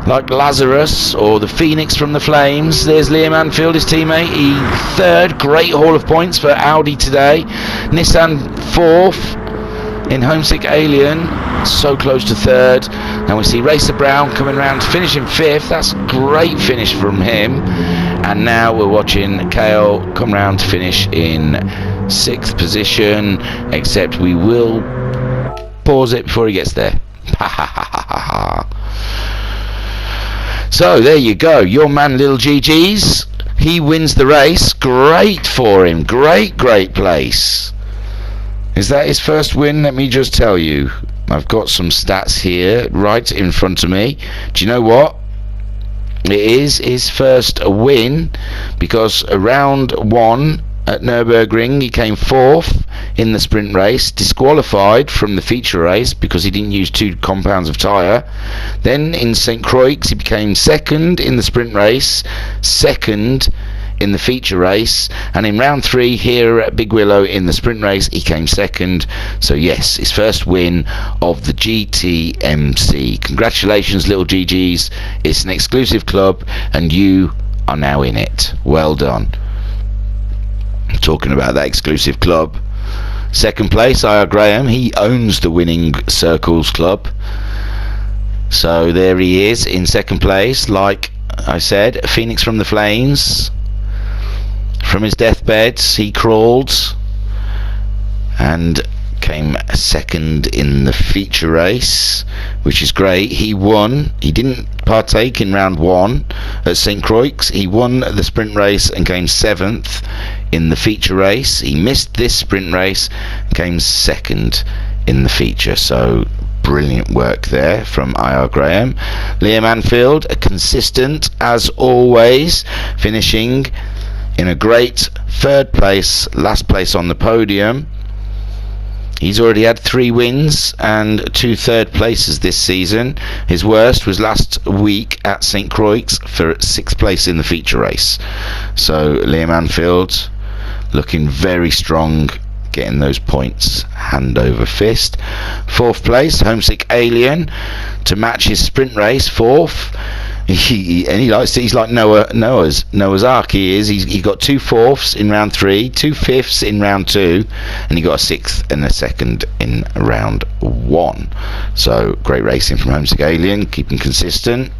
Like Lazarus or the Phoenix from the Flames. There's Liam Anfield, his teammate. He 3rd. Great haul of points for Audi today. Nissan 4th in Homesick Alien. So close to 3rd. Now we see Racer Brown coming round to finish in 5th. That's a great finish from him. And now we're watching Kale come round to finish in 6th position. Except we will pause it before he gets there. Ha ha ha ha ha. So there you go, your man Little GG's, he wins the race. Great for him, great place. Is that his first win? Let me just tell you, I've got some stats here right in front of me. Do you know what? It is his first win, because round 1 at Nürburgring he came 4th in the sprint race, disqualified from the feature race because he didn't use 2 compounds of tyre. Then in St. Croix he became 2nd in the sprint race, 2nd in the feature race, and in round 3 here at Big Willow in the sprint race he came 2nd. So yes, his first win of the GTMC. Congratulations little GG's, it's an exclusive club and you are now in it. Well done. Talking about that exclusive club, 2nd place IR Graham, he owns the Winning Circles Club. So there he is in 2nd place. Like I said, Phoenix from the Flames, from his deathbed he crawled and came 2nd in the feature race, which is great. He won. He didn't partake in round 1 at St. Croix. He won the sprint race and came 7th in the feature race. He missed this sprint race and came 2nd in the feature. So brilliant work there from IR Graham. Liam Anfield, consistent as always, finishing in a great 3rd place, last place on the podium. He's already had 3 wins and 2 3rd places this season. His worst was last week at St. Croix for 6th place in the feature race. So Liam Anfield looking very strong, getting those points hand over fist. 4th place, Homesick Alien, to match his sprint race, 4th. He's like Noah's Ark. He got 2 4ths in round 3, 2 5ths in round 2, and he got a 6th and a 2nd in round 1. So great racing from Homesick Alien, keeping consistent.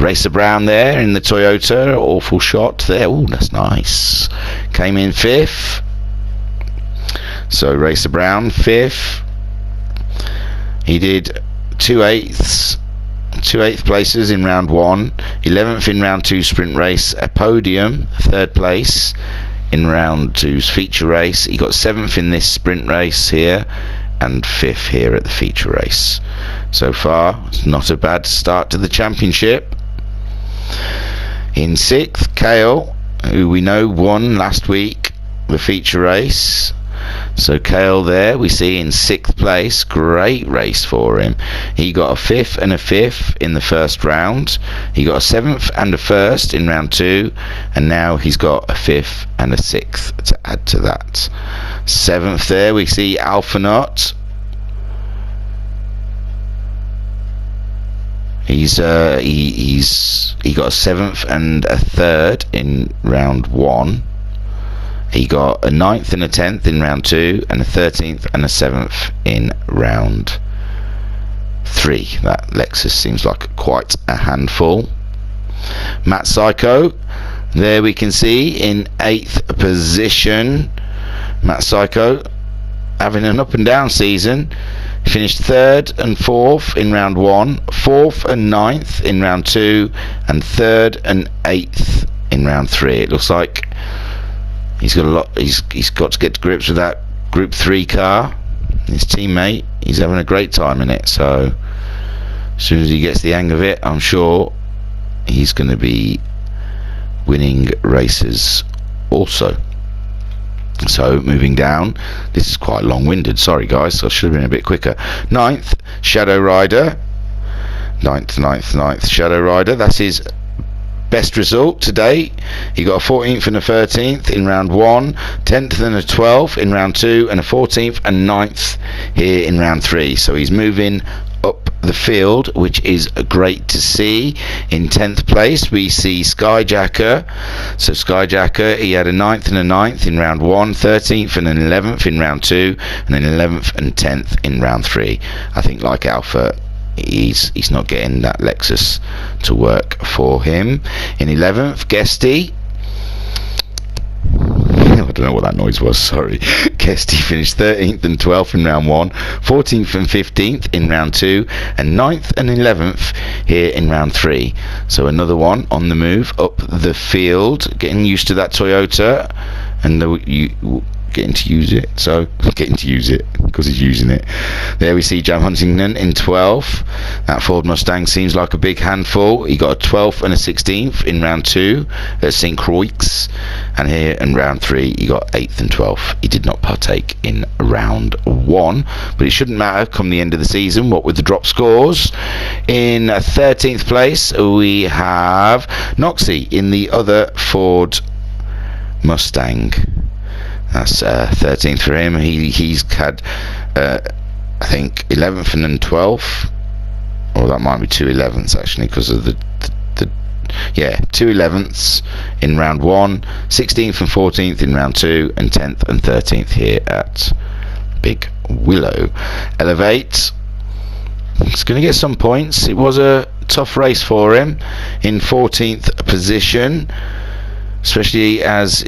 Racer Brown there in the Toyota, awful shot there. Oh, that's nice. Came in 5th. So Racer Brown 5th. He did 2 eighth places in round 1, 11th in round 2 sprint race, a podium, 3rd place in round 2's feature race. He got 7th in this sprint race here and 5th here at the feature race. So far, it's not a bad start to the championship. In 6th, Kale, who we know won last week the feature race. So Kale there we see in 6th place. Great race for him. He got a 5th and a 5th in the first round. He got a 7th and a 1st in round 2, and now he's got a 5th and a 6th to add to that. 7th there we see Alphanaut. He got a 7th and a 3rd in round 1. He got a 9th and a 10th in round 2, and a 13th and a 7th in round 3. That Lexus seems like quite a handful. Matt Psycho, there we can see in 8th position. Matt Psycho having an up and down season. He finished 3rd and 4th in round 1, 4th and 9th in round 2, and 3rd and 8th in round 3. It looks like he's got a lot. He's got to get to grips with that Group 3 car. His teammate, he's having a great time in it. So as soon as he gets the hang of it, I'm sure he's going to be winning races also. So moving down, this is quite long-winded. Sorry guys, I should have been a bit quicker. 9th, Shadow Rider. 9th, Shadow Rider. That's his best result to date. He got a 14th and a 13th in round 1, 10th and a 12th in round 2, and a 14th and 9th here in round 3. So he's moving up the field, which is great to see. In 10th place we see Skyjacker. So Skyjacker, he had a 9th and a 9th in round 1, 13th and an 11th in round 2, and an 11th and 10th in round 3. I think like Alpha, he's not getting that Lexus to work for him. In 11th, Guesty. I don't know what that noise was, sorry. Guesty finished 13th and 12th in round 1, 14th and 15th in round 2, and 9th and 11th here in round 3. So another one on the move up the field, getting used to that Toyota, and getting to use it. So getting to use it because he's using it. There we see Jam Huntington in 12th. That Ford Mustang seems like a big handful. He got a 12th and a 16th in round 2 at St. Croix, and here in round 3 he got 8th and 12th. He did not partake in round 1, but it shouldn't matter come the end of the season, what with the drop scores. In 13th place we have Noxie in the other Ford Mustang. That's 13th for him. He's had I think 11th and then 12th, or that might be 2 11ths actually, because of the 2 11ths in round 1, 16th and 14th in round 2, and 10th and 13th here at Big Willow. Elevate, he's going to get some points. It was a tough race for him in 14th position, especially as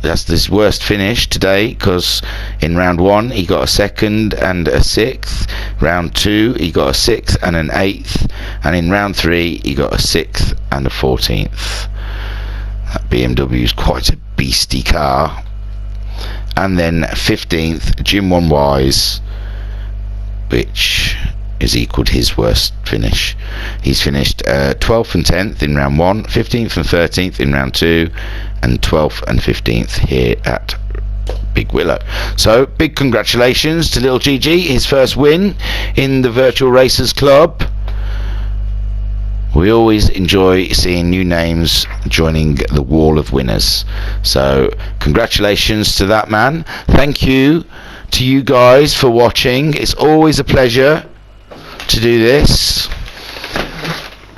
that's his worst finish today, because in round 1 he got a 2nd and a 6th, round 2 he got a 6th and an 8th, and in round 3 he got a 6th and a 14th. That BMW is quite a beastie car. And then 15th, Jim One Wise, which is equaled his worst finish. He's finished 12th and 10th in round 1, 15th and 13th in round 2, and 12th and 15th here at Big Willow. So big congratulations to little GG, his first win in the Virtual Racers Club. We always enjoy seeing new names joining the wall of winners. So congratulations to that man. Thank you to you guys for watching. It's always a pleasure to do this.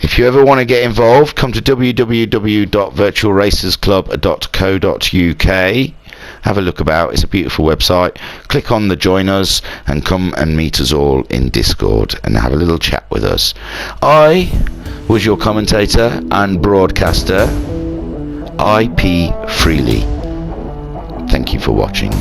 If you ever want to get involved, come to www.virtualracersclub.co.uk. Have a look about. It's a beautiful website. Click on the join us and come and meet us all in Discord and have a little chat with us. I was your commentator and broadcaster, IP Freely. Thank you for watching.